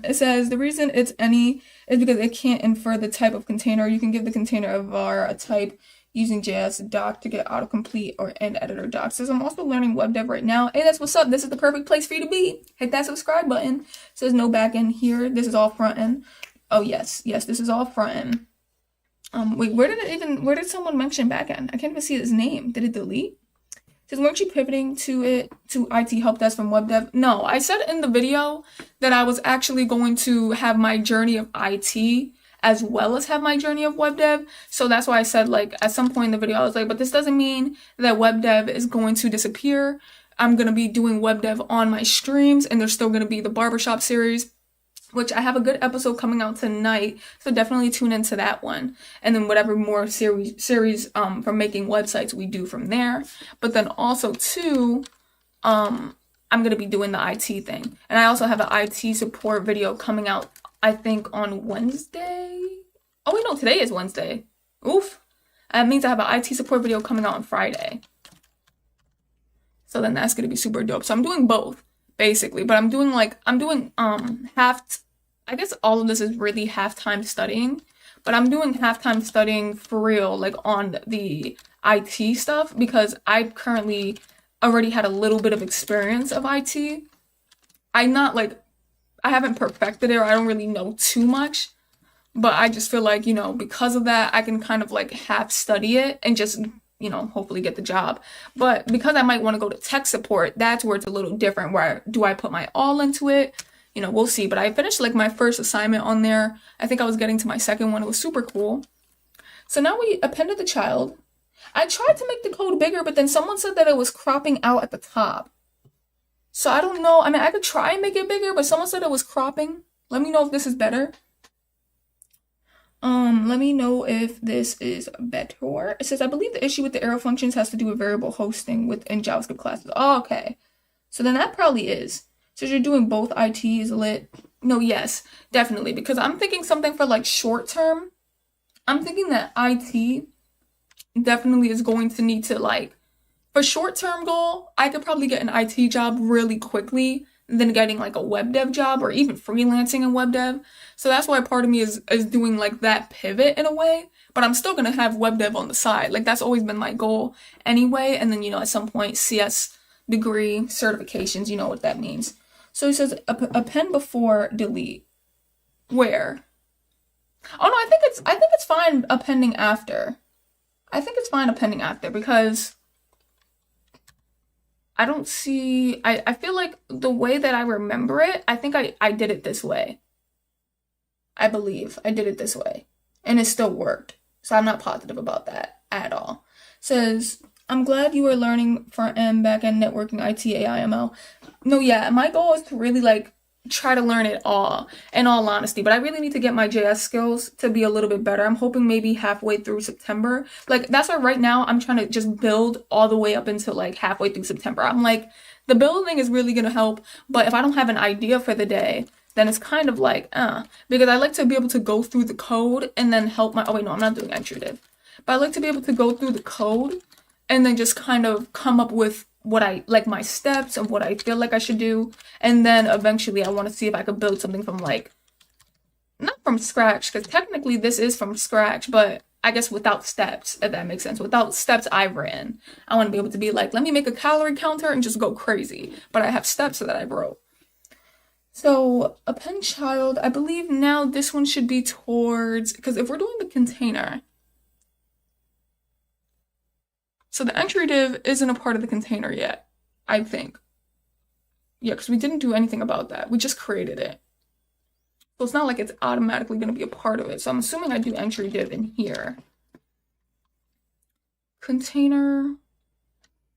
S1: It says the reason it's any is because it can't infer the type of container. You can give the container a var, a type, using JS doc to get autocomplete or end editor doc. Says I'm also learning web dev right now. Hey, that's what's up. This is the perfect place for you to be. Hit that subscribe button. Says no back end here. This is all front end. Oh yes, this is all front end. Wait, where did someone mention back end? I can't even see his name. Did it delete? It says, weren't you pivoting to IT help desk from web dev? No, I said in the video that I was actually going to have my journey of IT as well as have my journey of web dev. So that's why I said, like, at some point in the video, I was like, but this doesn't mean that web dev is going to disappear. I'm going to be doing web dev on my streams, and there's still going to be the barbershop series, which I have a good episode coming out tonight, so definitely tune into that one. And then whatever more series for making websites we do from there. But then also too, I'm gonna be doing the IT thing. And I also have an IT support video coming out, I think on Wednesday. Oh wait, no, today is Wednesday. Oof. That means I have an IT support video coming out on Friday. So then that's gonna be super dope. So I'm doing both, basically, but I'm doing half. I guess all of this is really half-time studying, but I'm doing half-time studying for real, like on the IT stuff, because I currently already had a little bit of experience of IT. I haven't perfected it, or I don't really know too much, but I just feel like, because of that, I can kind of like half study it and just, hopefully get the job. But because I might want to go to tech support, that's where it's a little different. Where do I put my all into it? We'll see. But I finished like my first assignment on there. I think I was getting to my second one. It was super cool. So now we appended the child. I tried to make the code bigger, but then someone said that it was cropping out at the top. So I don't know. I mean, I could try and make it bigger, but someone said it was cropping. Let me know if this is better. Let me know if this is better. It says, I believe the issue with the arrow functions has to do with variable hosting within JavaScript classes. Oh, okay. So then that probably is. So you're doing both IT is lit? No, yes, definitely. Because I'm thinking something for like short term. I'm thinking that IT definitely is going to need to like, for short term goal, I could probably get an IT job really quickly than getting like a web dev job or even freelancing in web dev. So that's why part of me is doing like that pivot in a way. But I'm still going to have web dev on the side. Like that's always been my goal anyway. And then, at some point, CS degree certifications, you know what that means. So it says append before delete. Where? Oh no, I think it's fine appending after. I think it's fine appending after because I don't see. I feel like the way that I remember it, I think I did it this way. I believe I did it this way, and it still worked. So I'm not positive about that at all. It says, I'm glad you are learning front-end, back-end, networking, IT, AI, ML. No, yeah, my goal is to really like try to learn it all, in all honesty, but I really need to get my JS skills to be a little bit better. I'm hoping maybe halfway through September. Like that's why right now I'm trying to just build all the way up until like halfway through September. I'm like, the building is really gonna help, but if I don't have an idea for the day, then it's kind of like, because I like to be able to go through the code and then help my, oh wait, no, I'm not doing entry div, but I like to be able to go through the code and then just kind of come up with what I like, my steps of what I feel like I should do. And then eventually I want to see if I could build something from like, not from scratch, because technically this is from scratch, but I guess without steps, if that makes sense. Without steps I've written. I want to be able to be like, let me make a calorie counter and just go crazy. But I have steps that I wrote. So append child, I believe now this one should be towards, because if we're doing the container, So the entry div isn't a part of the container yet, I think. Yeah, because we didn't do anything about that. We just created it. So it's not like it's automatically going to be a part of it. So I'm assuming I do entry div in here. Container,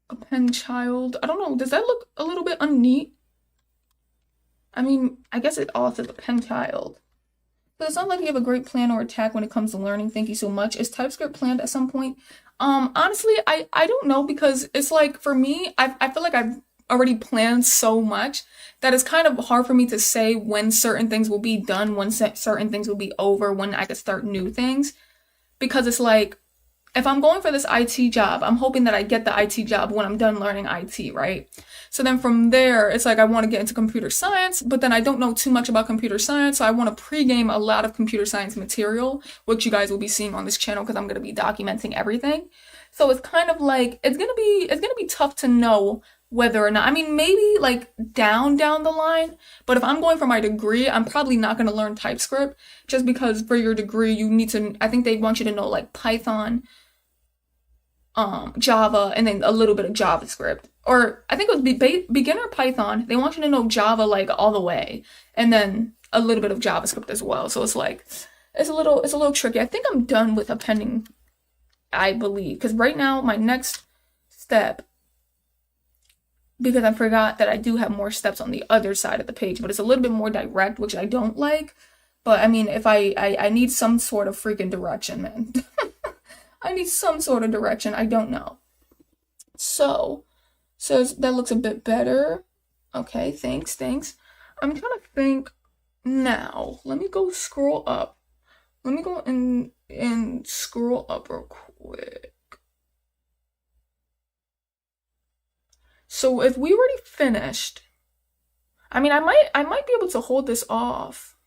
S1: append child. I don't know. Does that look a little bit unneat? I mean, I guess it all says append child. But it's not like you have a great plan or attack when it comes to learning. Thank you so much. Is TypeScript planned at some point? Honestly, I don't know, because it's like, for me, I feel like I've already planned so much that it's kind of hard for me to say when certain things will be done, when certain things will be over, when I could start new things. Because it's like, if I'm going for this IT job, I'm hoping that I get the IT job when I'm done learning IT, right? So then from there, it's like I want to get into computer science, but then I don't know too much about computer science, so I want to pregame a lot of computer science material, which you guys will be seeing on this channel because I'm going to be documenting everything. So it's kind of like, it's going to be tough to know whether or not, I mean, maybe like down the line, but if I'm going for my degree, I'm probably not going to learn TypeScript, just because for your degree, you need to, I think they want you to know like Python, Java, and then a little bit of JavaScript. Or I think it was beginner Python. They want you to know Java like all the way, and then a little bit of JavaScript as well. So it's like, it's a little tricky. I think I'm done with appending, I believe, because right now my next step, because I forgot that I do have more steps on the other side of the page, but it's a little bit more direct, which I don't like. But I mean, if I need some sort of freaking direction, man. I need some sort of direction. I don't know. So that looks a bit better. Okay, thanks. I'm trying to think now. Let me go scroll up. Let me go and scroll up real quick. So if we already finished, I mean, I might be able to hold this off,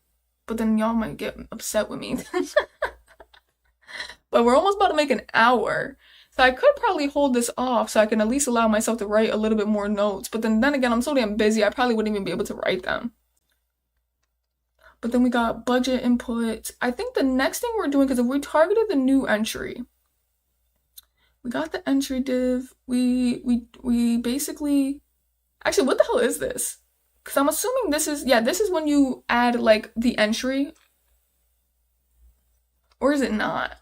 S1: but then y'all might get upset with me. But we're almost about to make an hour. So I could probably hold this off so I can at least allow myself to write a little bit more notes. But then again, I'm so damn busy, I probably wouldn't even be able to write them. But then we got budget input. I think the next thing we're doing, because if we targeted the new entry, we got the entry div. We basically, actually, what the hell is this? Because I'm assuming this is when you add like the entry. Or is it not?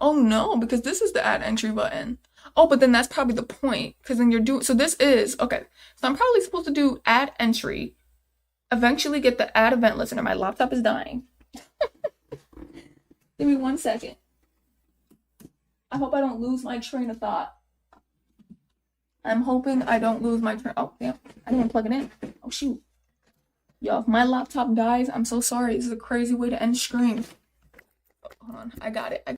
S1: Oh no, because this is the add entry button. Oh, but then that's probably the point, because then you're doing, so this is, okay, so I'm probably supposed to do add entry, eventually get the add event listener. My laptop is dying. Give me 1 second. I hope I don't lose my train of thought. I'm hoping I don't lose my train. Oh, damn, I didn't even plug it in. Oh, shoot. Yo, if my laptop dies, I'm so sorry. This is a crazy way to end stream. Hold on, I got it.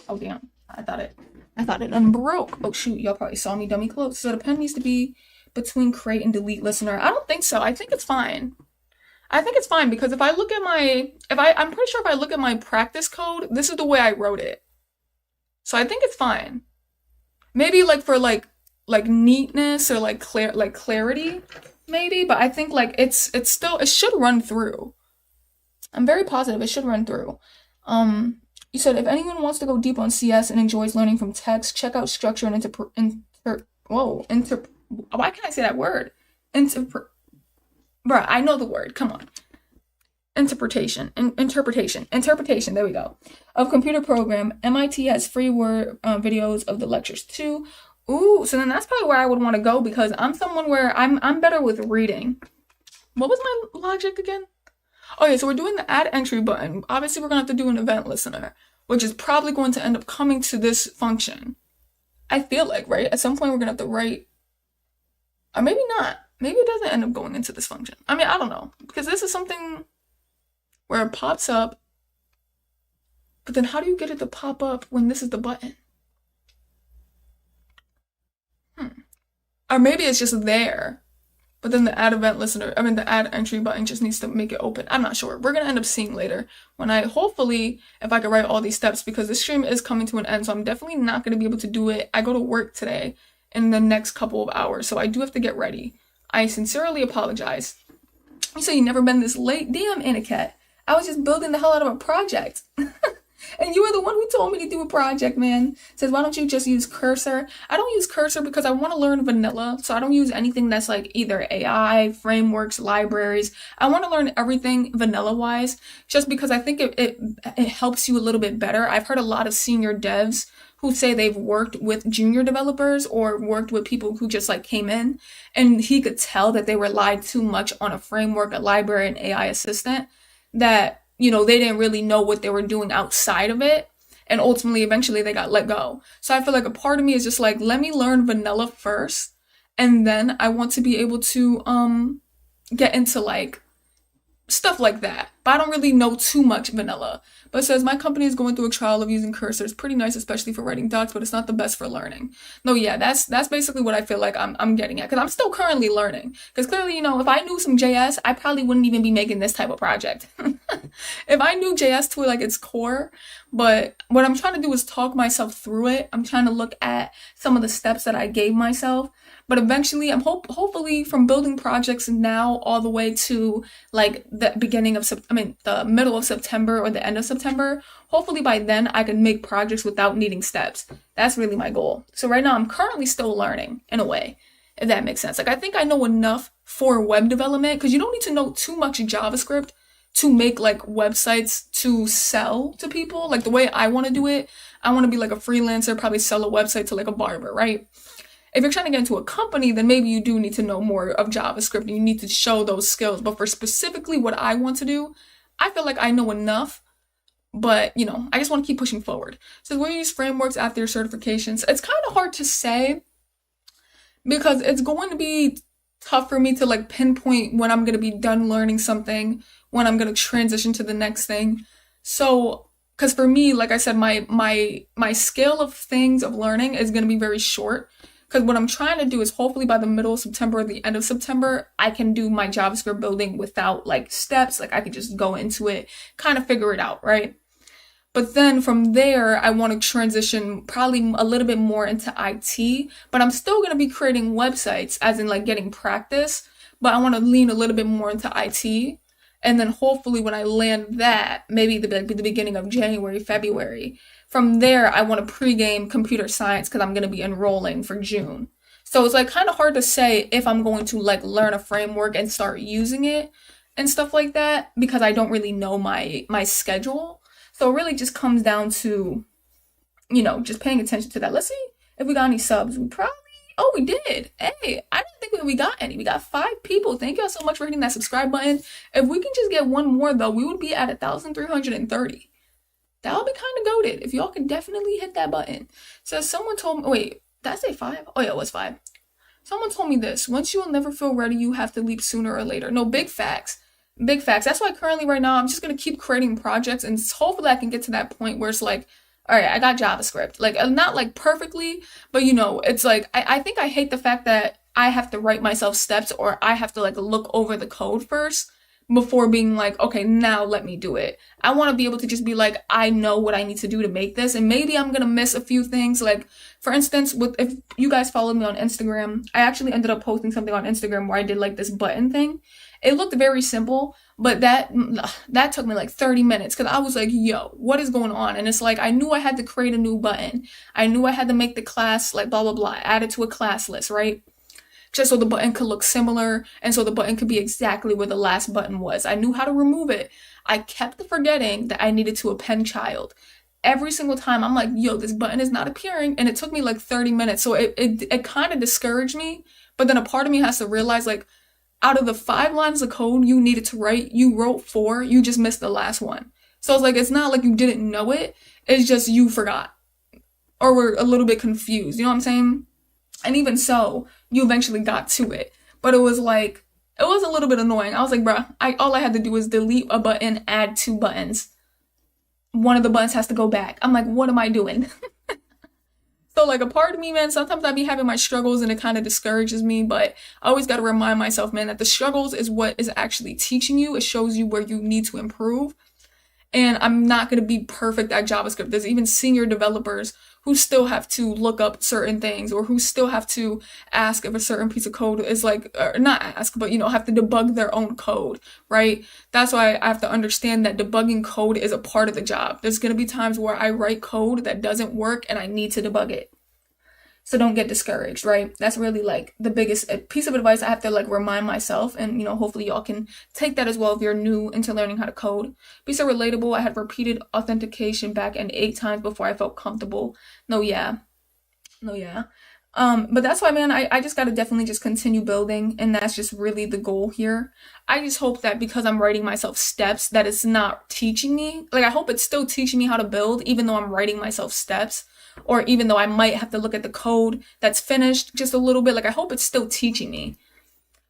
S1: Oh damn, I thought it unbroke. Oh shoot, y'all probably saw me dummy close. So the pen needs to be between create and delete listener. I don't think so. I think it's fine. Because if I look at I'm pretty sure if I look at my practice code, this is the way I wrote it. So I think it's fine. Maybe like for like neatness or like clarity, maybe. But I think like it should run through. I'm very positive it should run through. You said if anyone wants to go deep on CS and enjoys learning from text, check out structure and why can't I say that word? Bruh, I know the word. Come on. Interpretation. There we go. Of computer program. MIT has free videos of the lectures too. Ooh, so then that's probably where I would want to go, because I'm someone where I'm better with reading. What was my logic again? Okay, so we're doing the add entry button. Obviously, we're going to have to do an event listener, which is probably going to end up coming to this function. I feel like, right? At some point, we're going to have to write, or maybe not. Maybe it doesn't end up going into this function. I mean, I don't know, because this is something where it pops up, but then how do you get it to pop up when this is the button? Or maybe it's just there. But then the add entry button just needs to make it open. I'm not sure. We're going to end up seeing later when hopefully, if I can write all these steps, because the stream is coming to an end. So I'm definitely not going to be able to do it. I go to work today in the next couple of hours. So I do have to get ready. I sincerely apologize. You say you've never been this late? Damn, Aniket. I was just building the hell out of a project. And you were the one who told me to do a project, man. Says, why don't you just use Cursor? I don't use Cursor because I want to learn vanilla. So I don't use anything that's like either AI, frameworks, libraries. I want to learn everything vanilla wise, just because I think it helps you a little bit better. I've heard a lot of senior devs who say they've worked with junior developers or worked with people who just like came in, and he could tell that they relied too much on a framework, a library, an AI assistant, that, you know, they didn't really know what they were doing outside of it. And ultimately, eventually, they got let go. So I feel like a part of me is just like, let me learn vanilla first. And then I want to be able to get into like stuff like that. But I don't really know too much vanilla. But it says, my company is going through a trial of using Cursor. It's pretty nice, especially for writing docs, but it's not the best for learning. No, yeah, that's basically what I feel like I'm getting at. Because I'm still currently learning. Because clearly, you know, if I knew some JS, I probably wouldn't even be making this type of project. If I knew JS to like its core. But what I'm trying to do is talk myself through it. I'm trying to look at some of the steps that I gave myself. But eventually, I'm hopefully from building projects now all the way to like the the middle of September or the end of September. Hopefully by then I can make projects without needing steps. That's really my goal. So right now I'm currently still learning in a way, if that makes sense. Like I think I know enough for web development because you don't need to know too much JavaScript to make like websites to sell to people. Like the way I want to do it, I want to be like a freelancer, probably sell a website to like a barber, right? If you're trying to get into a company, then maybe you do need to know more of JavaScript and you need to show those skills. But for specifically what I want to do, I feel like I know enough, but you know, I just want to keep pushing forward. So will you use frameworks after your certifications? It's kind of hard to say because it's going to be tough for me to like pinpoint when I'm going to be done learning something, when I'm going to transition to the next thing. So because for me, like I said, my scale of things of learning is going to be very short. Because what I'm trying to do is hopefully by the middle of September or the end of September, I can do my JavaScript building without like steps. Like I could just go into it, kind of figure it out, right? But then from there, I want to transition probably a little bit more into IT. But I'm still going to be creating websites, as in like getting practice. But I want to lean a little bit more into IT. And then hopefully when I land that, maybe the beginning of January, February, from there, I want to pregame computer science because I'm going to be enrolling for June. So it's like kind of hard to say if I'm going to like learn a framework and start using it and stuff like that because I don't really know my schedule. So it really just comes down to, you know, just paying attention to that. Let's see if we got any subs. We did. Hey, I didn't think we got any. We got 5 people. Thank y'all so much for hitting that subscribe button. If we can just get one more though, we would be at 1,330. That would be kind of goated. If y'all can definitely hit that button. So someone told me, wait, did I say 5? Oh yeah, it was 5. Someone told me this. Once you will never feel ready, you have to leap sooner or later. No, big facts. Big facts. That's why currently right now, I'm just going to keep creating projects and hopefully I can get to that point where it's like, all right, I got JavaScript. Like, not like perfectly, but you know, it's like, I think I hate the fact that I have to write myself steps or I have to like look over the code first before being like, okay, now let me do it. I want to be able to just be like, I know what I need to do to make this. And maybe I'm going to miss a few things. Like, for instance, if you guys followed me on Instagram, I actually ended up posting something on Instagram where I did like this button thing. It looked very simple, but that took me like 30 minutes because I was like, yo, what is going on? And it's like, I knew I had to create a new button. I knew I had to make the class like blah, blah, blah, add it to a class list, right? Just so the button could look similar and so the button could be exactly where the last button was. I knew how to remove it. I kept forgetting that I needed to append child. Every single time I'm like, yo, this button is not appearing. And it took me like 30 minutes. So it kind of discouraged me. But then a part of me has to realize like, out of the 5 lines of code you needed to write, you wrote 4, you just missed the last one. So it's like, it's not like you didn't know it. It's just you forgot. Or were a little bit confused. You know what I'm saying? And even so, you eventually got to it. But it was like, it was a little bit annoying. I was like, bruh, all I had to do was delete a button, add 2 buttons. One of the buttons has to go back. I'm like, what am I doing? So like a part of me, man, sometimes I be having my struggles and it kind of discourages me, but I always got to remind myself, man, that the struggles is what is actually teaching you. It shows you where you need to improve. And I'm not going to be perfect at JavaScript. There's even senior developers who still have to look up certain things, or who still have to ask if a certain piece of code is like, or not ask, but have to debug their own code, right? That's why I have to understand that debugging code is a part of the job. There's going to be times where I write code that doesn't work and I need to debug it. So don't get discouraged, right? That's really like the biggest piece of advice I have to like remind myself, and hopefully y'all can take that as well if you're new into learning how to code. Be so relatable. I had repeated authentication back end 8 times before I felt comfortable. No, yeah. But that's why, man, I just gotta definitely just continue building, and that's just really the goal here. I just hope that because I'm writing myself steps, that it's not teaching me. Like, I hope it's still teaching me how to build, even though I'm writing myself steps, or even though I might have to look at the code that's finished just a little bit. Like, I hope it's still teaching me.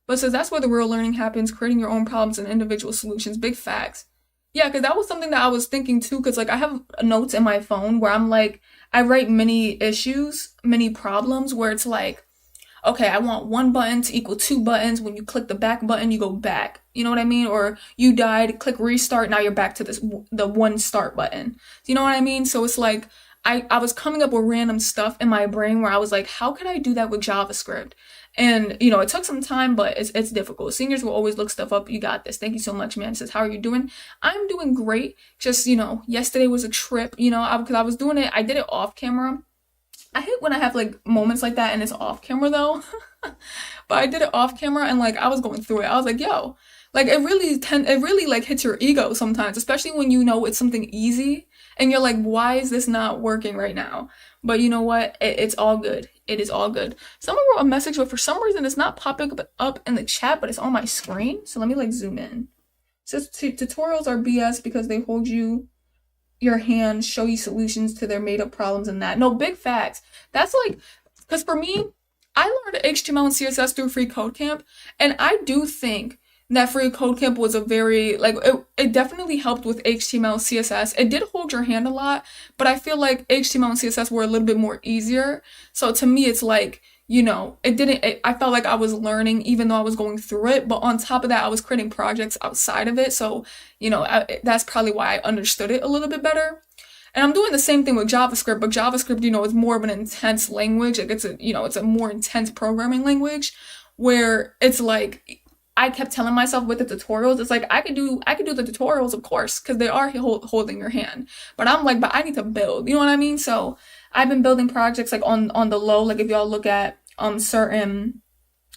S1: But so that's where the real learning happens, creating your own problems and individual solutions. Big facts. Yeah, because that was something that I was thinking too, because like I have notes in my phone where I'm like, I write mini issues, mini problems where it's like, okay, I want 1 button to equal 2 buttons. When you click the back button, you go back. You know what I mean? Or you died, click restart, now you're back to the 1 start button. You know what I mean? So it's like, I was coming up with random stuff in my brain where I was like, how could I do that with JavaScript? And, it took some time, but it's difficult. Seniors will always look stuff up. You got this. Thank you so much, man. It says, how are you doing? I'm doing great. Just, yesterday was a trip, because I was doing it. I did it off camera. I hate when I have like moments like that and it's off camera though. But I did it off camera and like I was going through it. I was like, yo, like it really like hits your ego sometimes, especially when it's something easy and you're like, why is this not working right now? But you know what? It's all good. It is all good. Someone wrote a message, but for some reason it's not popping up in the chat, but it's on my screen. So let me like zoom in. It says tutorials are BS because they hold your hand, show you solutions to their made up problems, and that. No, big facts. That's like, because for me, I learned HTML and CSS through Free Code Camp, and I do think that Free Code Camp was a very, like, it definitely helped with HTML, CSS. It did hold your hand a lot, but I feel like HTML and CSS were a little bit more easier. So to me, it's like, I felt like I was learning even though I was going through it. But on top of that, I was creating projects outside of it. So, that's probably why I understood it a little bit better. And I'm doing the same thing with JavaScript, but JavaScript, is more of an intense language. Like it's a more intense programming language where it's like, I kept telling myself with the tutorials, it's like, I could do the tutorials, of course, because they are holding your hand. But I'm like, but I need to build, you know what I mean? So I've been building projects like on the low, like if y'all look at certain,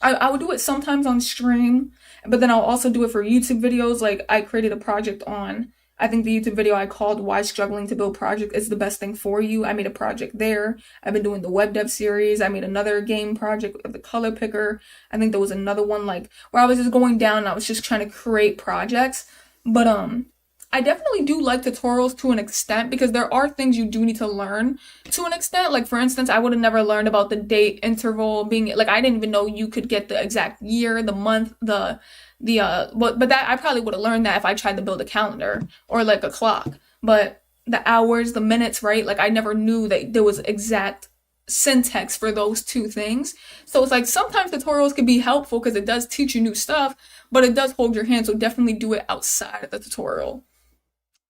S1: I would do it sometimes on stream, but then I'll also do it for YouTube videos. Like I created a project on, I think the YouTube video I called Why Struggling to Build Project is the Best Thing for You. I made a project there. I've been doing the web dev series. I made another game project of the color picker. I think there was another one like where I was just going down and I was just trying to create projects. But I definitely do like tutorials to an extent because there are things you do need to learn to an extent. Like for instance, I would have never learned about the date interval being like, I didn't even know you could get the exact year, the month, but that I probably would have learned that if I tried to build a calendar or like a clock. But the hours, the minutes, right? Like I never knew that there was exact syntax for those two things. So it's like sometimes tutorials can be helpful because it does teach you new stuff, but it does hold your hand. So definitely do it outside of the tutorial.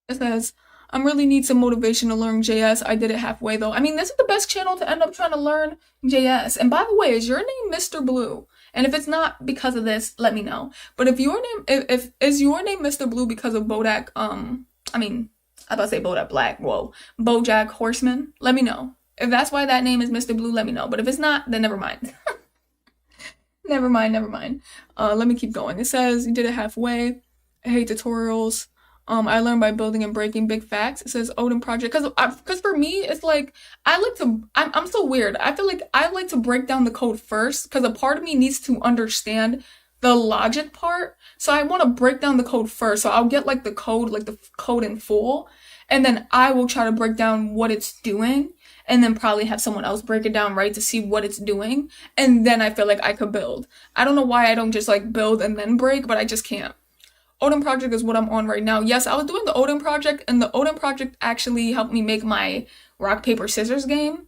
S1: It says, I really need some motivation to learn JS. I did it halfway though. I mean, this is the best channel to end up trying to learn JS. And by the way, is your name Mr. Blue? And if it's not because of this, let me know. But if is your name Mr. Blue because of Bodak, I was about to say Bodak Black, whoa, BoJack Horseman, let me know. If that's why that name is Mr. Blue, let me know. But if it's not, then never mind. Never mind. Let me keep going. It says, you did it halfway. I hate tutorials. I learned by building and breaking. Big facts. It says Odin Project. Cause for me, it's like, I'm so weird. I feel like I like to break down the code first cause a part of me needs to understand the logic part. So I want to break down the code first. So I'll get like the code in full. And then I will try to break down what it's doing. And then probably have someone else break it down, right, to see what it's doing. And then I feel like I could build. I don't know why I don't just like build and then break, but I just can't. Odin Project is what I'm on right now. Yes, I was doing the Odin Project, and the Odin Project actually helped me make my rock, paper, scissors game.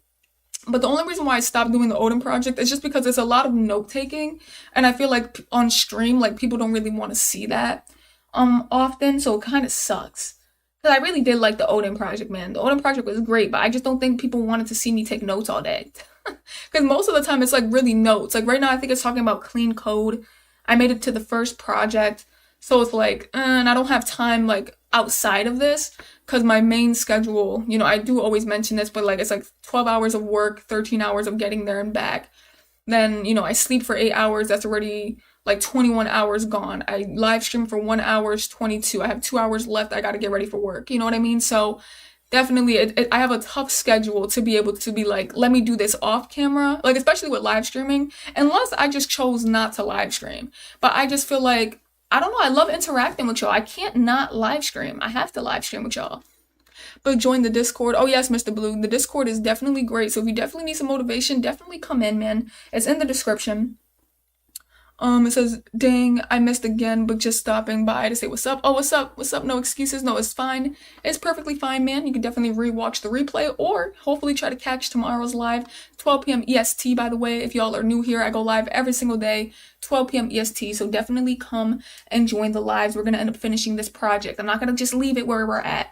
S1: But the only reason why I stopped doing the Odin Project is just because it's a lot of note-taking, and I feel like on stream, like, people don't really want to see that often, so it kind of sucks. Because I really did like the Odin project, man. The Odin project was great, but I just don't think people wanted to see me take notes all day. Because most of the time it's like really notes. Like right now I think it's talking about clean code. I made it to the first project. So it's like, and I don't have time like outside of this because my main schedule, you know, I do always mention this, but like it's like 12 hours of work, 13 hours of getting there and back. Then, you know, I sleep for 8 hours. That's already like 21 hours gone. I live stream for 1 hour, is 22. I have 2 hours left. I got to get ready for work. You know what I mean? So definitely, I have a tough schedule to be able to be like, let me do this off camera. Like, especially with live streaming, unless I just chose not to live stream. But I just feel like, I don't know, I love interacting with y'all. I can't not live stream. I have to live stream with y'all. But join the Discord. Oh yes, Mr. Blue. The Discord is definitely great. So if you definitely need some motivation, definitely come in, man. It's in the description. It says, dang, I missed again, but just stopping by to say what's up. Oh, what's up? What's up? No excuses. No, it's fine. It's perfectly fine, man. You can definitely rewatch the replay or hopefully try to catch tomorrow's live, 12 p.m. EST, by the way. If y'all are new here, I go live every single day, 12 p.m. EST. So definitely come and join the lives. We're going to end up finishing this project. I'm not going to just leave it where we're at.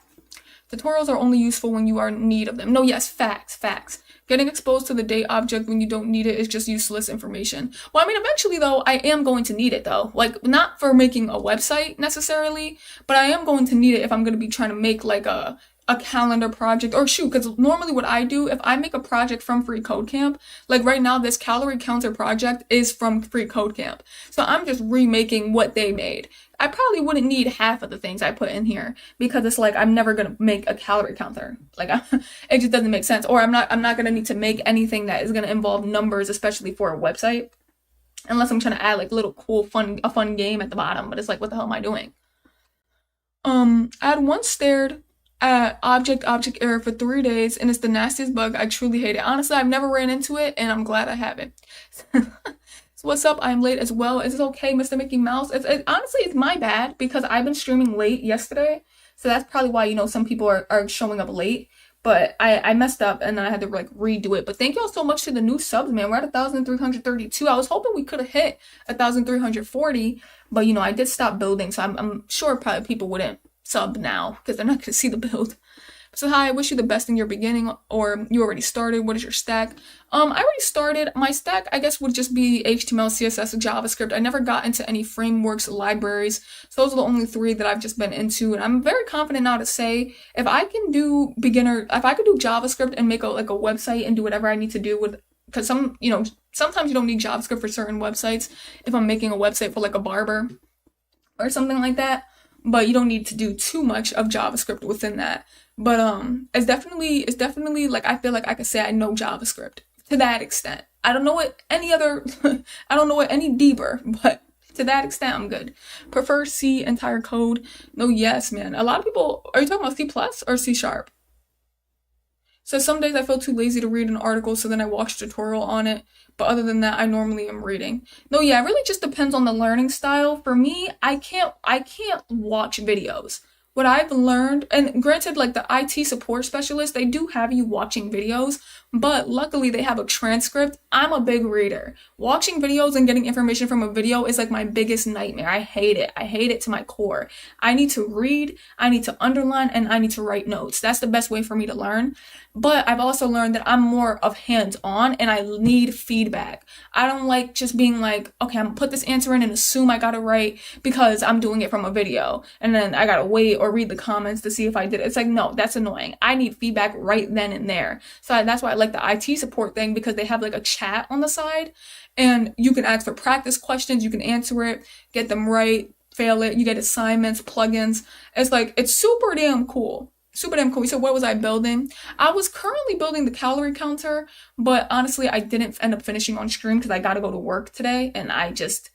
S1: Tutorials are only useful when you are in need of them. No, yes, facts. Getting exposed to the date object when you don't need it is just useless information. Well, I mean, eventually, though, I am going to need it, though. Like, not for making a website, necessarily, but I am going to need it if I'm going to be trying to make, like, a calendar project. Or shoot, because normally what I do, if I make a project from Free Code Camp, like right now, this calorie counter project is from Free Code Camp. So I'm just remaking what they made. I probably wouldn't need half of the things I put in here because it's like I'm never gonna make a calorie counter. Like it just doesn't make sense. Or I'm not gonna need to make anything that is gonna involve numbers, especially for a website, unless I'm trying to add like little cool a fun game at the bottom. But it's like, what the hell am I doing? I had once stared at object error for 3 days, and it's the nastiest bug. I truly hate it. Honestly, I've never ran into it, and I'm glad I haven't. What's up? I'm late as well. Is it okay, Mr. Mickey Mouse? Honestly, it's my bad because I've been streaming late yesterday. So that's probably why, you know, some people are showing up late. But I messed up and then I had to like redo it. But thank y'all so much to the new subs, man. We're at 1,332. I was hoping we could have hit 1,340. But, you know, I did stop building. So I'm sure probably people wouldn't sub now because they're not going to see the build. So hi, I wish you the best in your beginning, or you already started. What is your stack? I already started. My stack, I guess, would just be HTML, CSS, and JavaScript. I never got into any frameworks, libraries. So those are the only 3 that I've just been into. And I'm very confident now to say, if I could do JavaScript and make a website and do whatever I need to do with, because sometimes you don't need JavaScript for certain websites. If I'm making a website for like a barber or something like that, but you don't need to do too much of JavaScript within that. But it's definitely like I feel like I could say I know JavaScript to that extent. I don't know it any deeper, but to that extent I'm good. Prefer C entire code. No, yes, man. A lot of people, are you talking about C+ or C#? So some days I feel too lazy to read an article, so then I watch a tutorial on it. But other than that, I normally am reading. No, yeah, it really just depends on the learning style. For me, I can't watch videos. What I've learned, and granted, like the IT support specialist, they do have you watching videos, but luckily they have a transcript. I'm a big reader. Watching videos and getting information from a video is like my biggest nightmare. I hate it. I hate it to my core. I need to read, I need to underline, and I need to write notes. That's the best way for me to learn. But I've also learned that I'm more of hands-on and I need feedback. I don't like just being like, okay, I'm gonna put this answer in and assume I got it right because I'm doing it from a video. And then I gotta wait or read the comments to see if I did it. It's like, no, that's annoying. I need feedback right then and there. So that's why I like the IT support thing, because they have like a chat on the side and you can ask for practice questions. You can answer it, get them right, fail it. You get assignments, plugins. It's like, it's super damn cool. Super damn cool. So what was I building? I was currently building the calorie counter, but honestly, I didn't end up finishing on stream because I got to go to work today and I just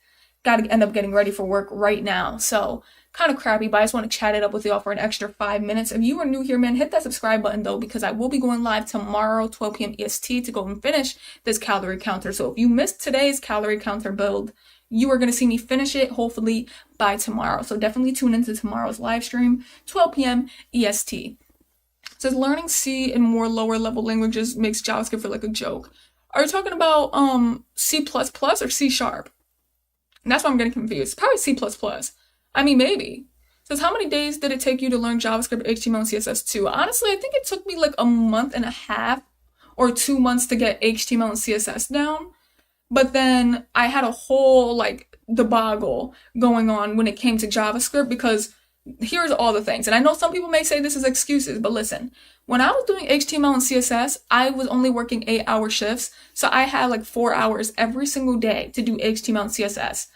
S1: got to end up getting ready for work right now. So kind of crappy, but I just want to chat it up with y'all for an extra 5 minutes. If you are new here, man, hit that subscribe button though, because I will be going live tomorrow, 12 p.m. EST to go and finish this calorie counter. So if you missed today's calorie counter build, you are going to see me finish it, hopefully, by tomorrow. So definitely tune into tomorrow's live stream, 12 p.m. EST. It says learning C and more lower level languages makes JavaScript feel like a joke. Are you talking about C++ or C#? And that's why I'm getting confused. Probably C++. I mean, maybe. says, how many days did it take you to learn JavaScript, HTML, and CSS2? Honestly, I think it took me like a month and a half or 2 months to get HTML and CSS down. But then I had a whole like debacle going on when it came to JavaScript, because here's all the things. And I know some people may say this is excuses, but listen, when I was doing HTML and CSS, I was only working 8-hour shifts. So I had like 4 hours every single day to do HTML and CSS.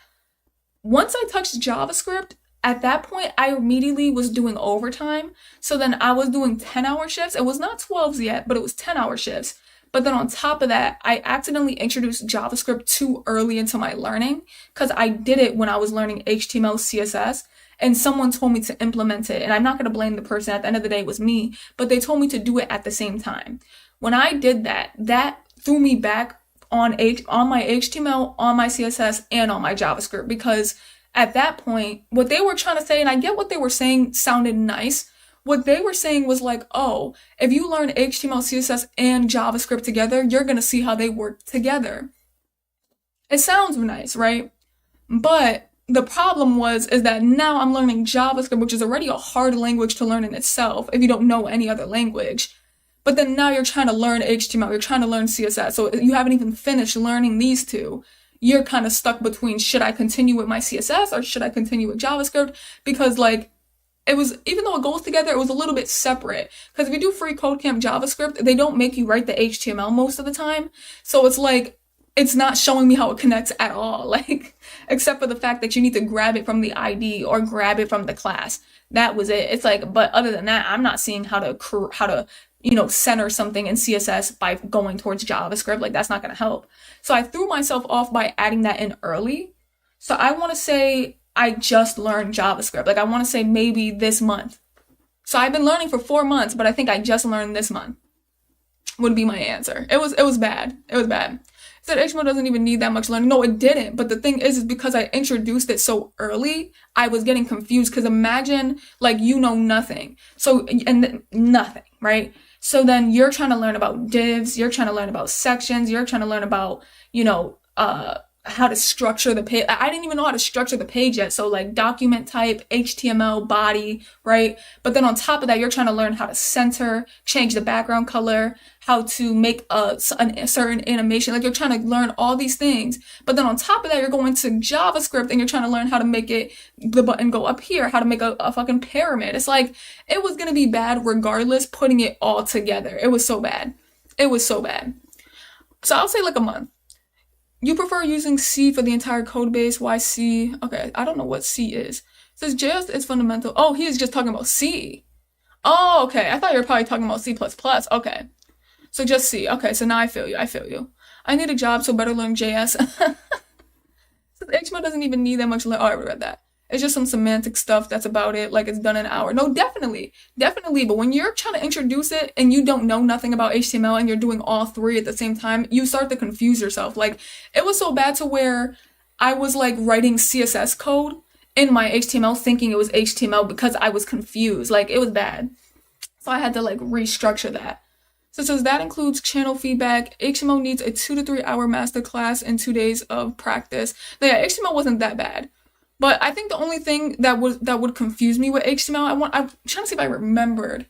S1: Once I touched JavaScript, at that point, I immediately was doing overtime. So then I was doing 10-hour shifts. It was not 12s yet, but it was 10-hour shifts. But then on top of that, I accidentally introduced JavaScript too early into my learning, because I did it when I was learning HTML, CSS, and someone told me to implement it. And I'm not going to blame the person. At the end of the day, it was me, but they told me to do it at the same time. When I did that, that threw me back on my HTML, on my CSS, and on my JavaScript, because at that point, what they were trying to say, and I get what they were saying sounded nice, what they were saying was like, oh, if you learn HTML, CSS, and JavaScript together, you're going to see how they work together. It sounds nice, right? But the problem is that now I'm learning JavaScript, which is already a hard language to learn in itself if you don't know any other language. But then now you're trying to learn HTML, you're trying to learn CSS, so you haven't even finished learning these two. You're kind of stuck between, should I continue with my CSS or should I continue with JavaScript? Because like, it was, even though it goes together, it was a little bit separate. Because if you do free Codecamp JavaScript, they don't make you write the HTML most of the time. So it's like, it's not showing me how it connects at all. Like, except for the fact that you need to grab it from the ID or grab it from the class. That was it. It's like, but other than that, I'm not seeing how to center something in CSS by going towards JavaScript. Like, that's not going to help. So I threw myself off by adding that in early. So I want to say I just learned JavaScript. Like, I want to say maybe this month. So I've been learning for 4 months, but I think I just learned this month would be my answer. It was bad. It was bad. It said HTML doesn't even need that much learning. No, it didn't. But the thing is because I introduced it so early, I was getting confused. Because imagine, like, you know nothing. So, and nothing, right? So then you're trying to learn about divs, you're trying to learn about sections, you're trying to learn about, how to structure the page. I didn't even know how to structure the page yet. So like document type, HTML, body, right? But then on top of that, you're trying to learn how to center, change the background color, how to make a certain animation. Like, you're trying to learn all these things. But then on top of that, you're going to JavaScript and you're trying to learn how to make the button go up here, how to make a fucking pyramid. It's like, it was going to be bad regardless, putting it all together. It was so bad. It was so bad. So I'll say like a month. You prefer using C for the entire code base. Why C? Okay, I don't know what C is. It says JS is fundamental. Oh, he is just talking about C. Oh, okay. I thought you were probably talking about C++. Okay. So just C. Okay, so now I feel you. I need a job, so better learn JS. So HTML doesn't even need that much. Oh, I already read that. It's just some semantic stuff. That's about it. Like, it's done in an hour. No, definitely. But when you're trying to introduce it and you don't know nothing about HTML and you're doing all three at the same time, you start to confuse yourself. Like, it was so bad to where I was like writing CSS code in my HTML thinking it was HTML because I was confused. Like, it was bad. So I had to like restructure that. So it says that includes channel feedback. HTML needs a 2 to 3 hour masterclass and 2 days of practice. But yeah, HTML wasn't that bad. But I think the only thing that would confuse me with HTML, I'm trying to see if I remembered.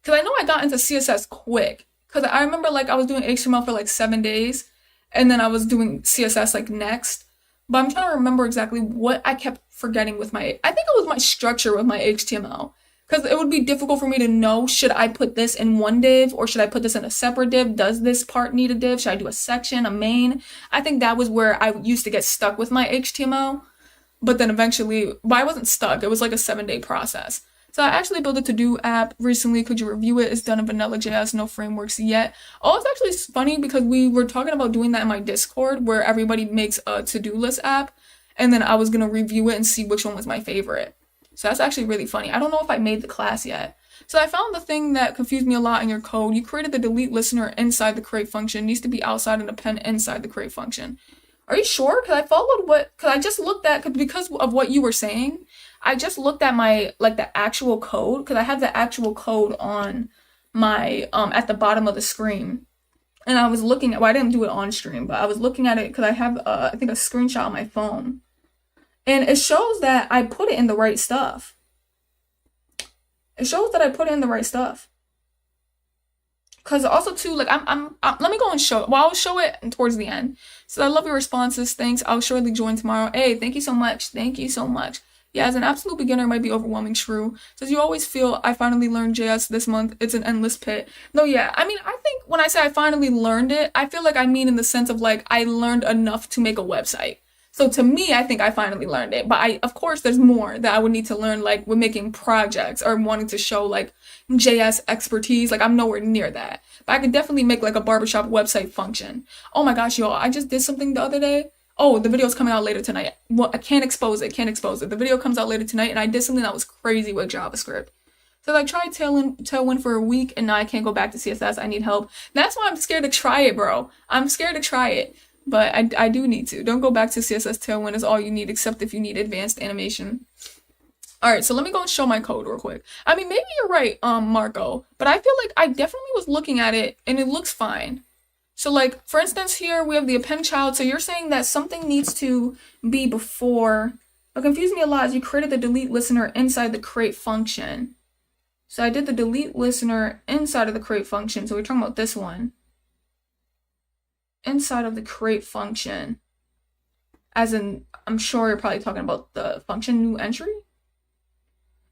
S1: Because I know I got into CSS quick. Because I remember like I was doing HTML for like 7 days. And then I was doing CSS like next. But I'm trying to remember exactly what I kept forgetting with I think it was my structure with my HTML. Because it would be difficult for me to know, should I put this in one div or should I put this in a separate div? Does this part need a div? Should I do a section, a main? I think that was where I used to get stuck with my HTML. But then eventually, I wasn't stuck. It was like a 7-day process. So I actually built a to-do app recently. Could you review it? It's done in Vanilla.js, no frameworks yet. Oh, it's actually funny because we were talking about doing that in my Discord where everybody makes a to-do list app. And then I was going to review it and see which one was my favorite. So that's actually really funny. I don't know if I made the class yet. So I found the thing that confused me a lot in your code. You created the delete listener inside the create function. It needs to be outside and append inside the create function. Are you sure? Because I just looked at, because of what you were saying, I just looked at my, like, the actual code, because I have the actual code on my, at the bottom of the screen. And I was looking at, I didn't do it on stream, but I was looking at it because I have, I think a screenshot on my phone. And it shows that I put it in the right stuff. It shows that I put in the right stuff. Cause also too, like let me go and show it. Well, I'll show it towards the end. So I love your responses. Thanks. I'll surely join tomorrow. Hey, thank you so much. Thank you so much. Yeah, as an absolute beginner, it might be overwhelming. True. Says you always feel I finally learned JS this month. It's an endless pit. No, yeah. I mean, I think when I say I finally learned it, I feel like I mean in the sense of like I learned enough to make a website. So to me, I think I finally learned it. But of course, there's more that I would need to learn, like with making projects or wanting to show like JS expertise. Like I'm nowhere near that. But I could definitely make like a barbershop website function. Oh my gosh, y'all, I just did something the other day. Oh, the video's coming out later tonight. Well, I can't expose it, can't expose it. The video comes out later tonight and I did something that was crazy with JavaScript. So I tried Tailwind for a week and now I can't go back to CSS. I need help. That's why I'm scared to try it, bro. I'm scared to try it. But I do need to. Don't go back to CSS. Tailwind is all you need, except if you need advanced animation. Alright, so let me go and show my code real quick. I mean, maybe you're right, Marco, but I feel like I definitely was looking at it and it looks fine. So like, for instance, here we have the append child. So you're saying that something needs to be before. What confused me a lot is you created the delete listener inside the create function. So I did the delete listener inside of the create function. So we're talking about this one. Inside of the create function. As in, I'm sure you're probably talking about the function new entry.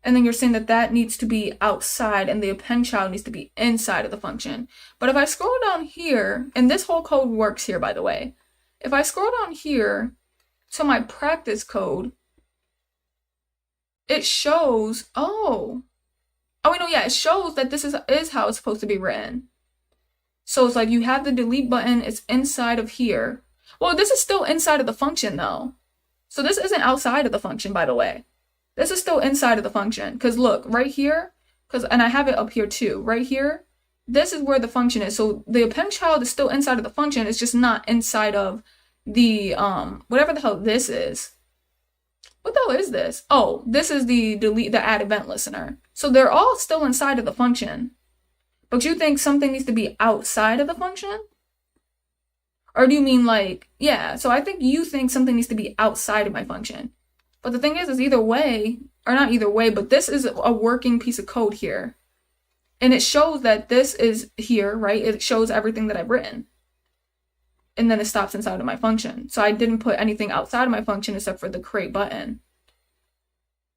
S1: And then you're saying that that needs to be outside and the append child needs to be inside of the function. But if I scroll down here, and this whole code works here, by the way. If I scroll down here to my practice code, it shows, it shows that this is how it's supposed to be written. So it's like you have the delete button, it's inside of here. Well, this is still inside of the function though. So this isn't outside of the function, by the way. This is still inside of the function. Because look, right here, and I have it up here too, right here, this is where the function is. So the append child is still inside of the function, it's just not inside of the, whatever the hell this is. What the hell is this? Oh, this is the add event listener. So they're all still inside of the function. But you think something needs to be outside of the function? Or do you mean like, yeah, so I think you think something needs to be outside of my function. But the thing is either way, or not either way, but this is a working piece of code here. And it shows that this is here, right? It shows everything that I've written. And then it stops inside of my function. So I didn't put anything outside of my function except for the create button.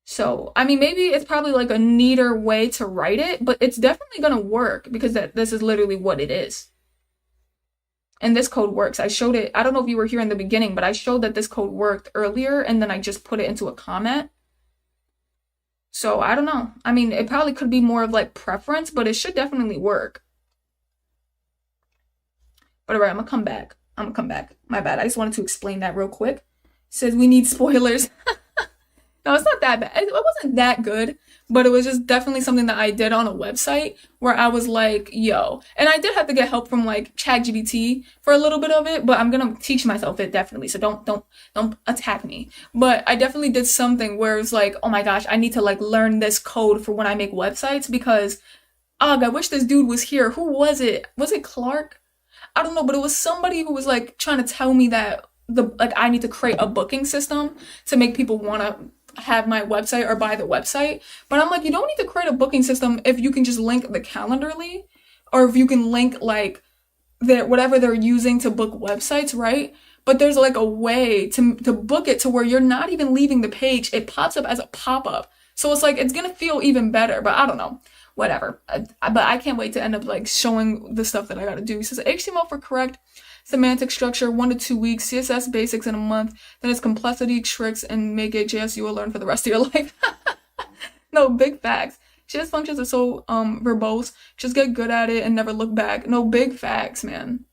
S1: So, I mean, maybe it's probably like a neater way to write it, but it's definitely going to work because this is literally what it is. And this code works. I showed it. I don't know if you were here in the beginning, but I showed that this code worked earlier and then I just put it into a comment. So I don't know. I mean, it probably could be more of like preference, but it should definitely work. But all right, I'm gonna come back. My bad. I just wanted to explain that real quick. It says we need spoilers. No, it's not that bad. It wasn't that good, but it was just definitely something that I did on a website where I was like, yo. And I did have to get help from like ChatGPT for a little bit of it, but I'm gonna teach myself it definitely. So don't attack me. But I definitely did something where it's like, oh my gosh, I need to like learn this code for when I make websites because, ugh, I wish this dude was here. Who was it? Was it Clark? I don't know, but it was somebody who was like trying to tell me that I need to create a booking system to make people want to have my website or buy the website. But I'm like, you don't need to create a booking system if you can just link the Calendly or if you can link like whatever they're using to book websites, right? But there's like a way to book it to where you're not even leaving the page. It pops up as a pop-up. So it's like, it's going to feel even better, but I don't know. Whatever. But I can't wait to end up like showing the stuff that I got to do. It says HTML for correct semantic structure, 1 to 2 weeks, CSS basics in a month, then it's complexity tricks and make it JS you will learn for the rest of your life. No, big facts. JS functions are so verbose. Just get good at it and never look back. No, big facts, man.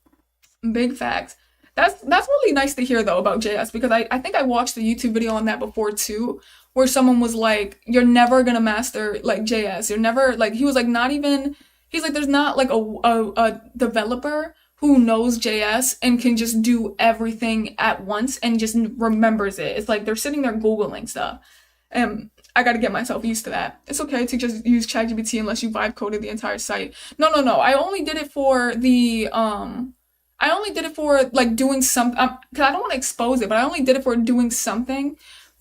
S1: Big facts. That's really nice to hear though about JS because I think I watched a YouTube video on that before too, where someone was like, you're never gonna master like JS. You're never like, he was like, not even, he's like, there's not like a developer who knows JS and can just do everything at once and just remembers it. It's like they're sitting there Googling stuff. And I gotta get myself used to that. It's okay to just use ChatGPT unless you vibe coded the entire site. No. I only did it for like doing some, cause I don't want to expose it, but I only did it for doing something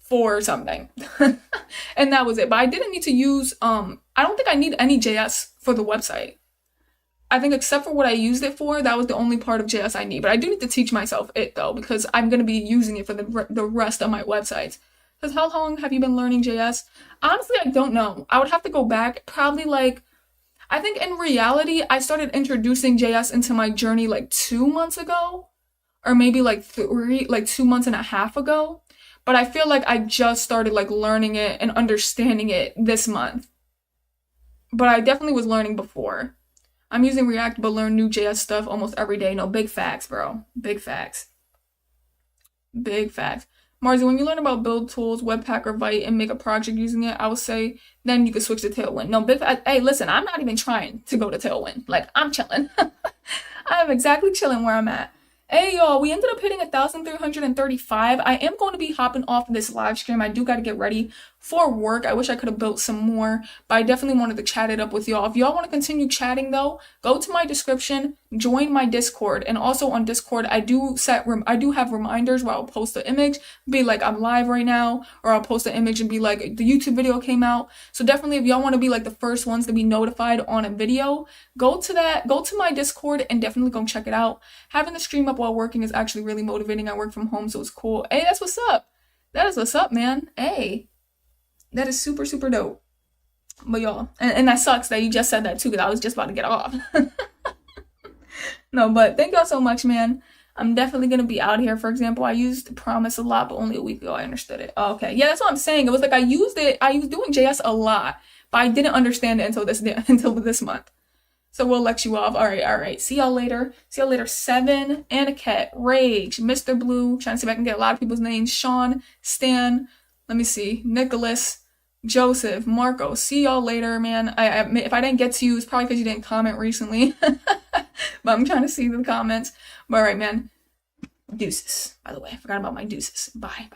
S1: for something. And that was it. But I didn't need to use, I don't think I need any JS for the website. I think except for what I used it for, that was the only part of JS I need. But I do need to teach myself it though, because I'm going to be using it for the rest of my websites. Because how long have you been learning JS? Honestly, I don't know. I would have to go back. Probably like, I think in reality, I started introducing JS into my journey like 2 months ago. Or maybe like 2 months and a half ago. But I feel like I just started like learning it and understanding it this month. But I definitely was learning before. I'm using React but learn new JS stuff almost every day. No, big facts, bro. Big facts. Big facts. Marzi, when you learn about build tools, Webpack or Vite, and make a project using it, I would say then you could switch to Tailwind. No, big facts. Hey, listen, I'm not even trying to go to Tailwind. Like, I'm chilling. I'm exactly chilling where I'm at. Hey y'all, we ended up hitting 1,335. I am going to be hopping off this live stream. I do got to get ready for work. I wish I could have built some more, but I definitely wanted to chat it up with y'all. If y'all want to continue chatting though, go to my description, join my Discord, and also on Discord I do have reminders where I'll post an image, be like I'm live right now, or I'll post an image and be like the YouTube video came out. So definitely if y'all want to be like the first ones to be notified on a video, go to my Discord and definitely go check it out. Having the stream up while working is actually really motivating. I work from home, so it's cool. Hey, that's what's up. That is what's up, man. Hey. That is super, super dope. But y'all, and that sucks that you just said that too, because I was just about to get off. No, but thank y'all so much, man. I'm definitely going to be out here. For example, I used Promise a lot, but only a week ago I understood it. Oh, okay. Yeah, that's what I'm saying. It was like I was doing JS a lot, but I didn't understand it until this month. So we'll let you off. All right. See y'all later. 7, Aniket, Rage, Mr. Blue. Trying to see if I can get a lot of people's names. Sean, Stan, let me see, Nicholas, Joseph, Marco. See y'all later, man. If I didn't get to you, it's probably because you didn't comment recently. But I'm trying to see the comments. But all right, man. Deuces. By the way, I forgot about my deuces. Bye.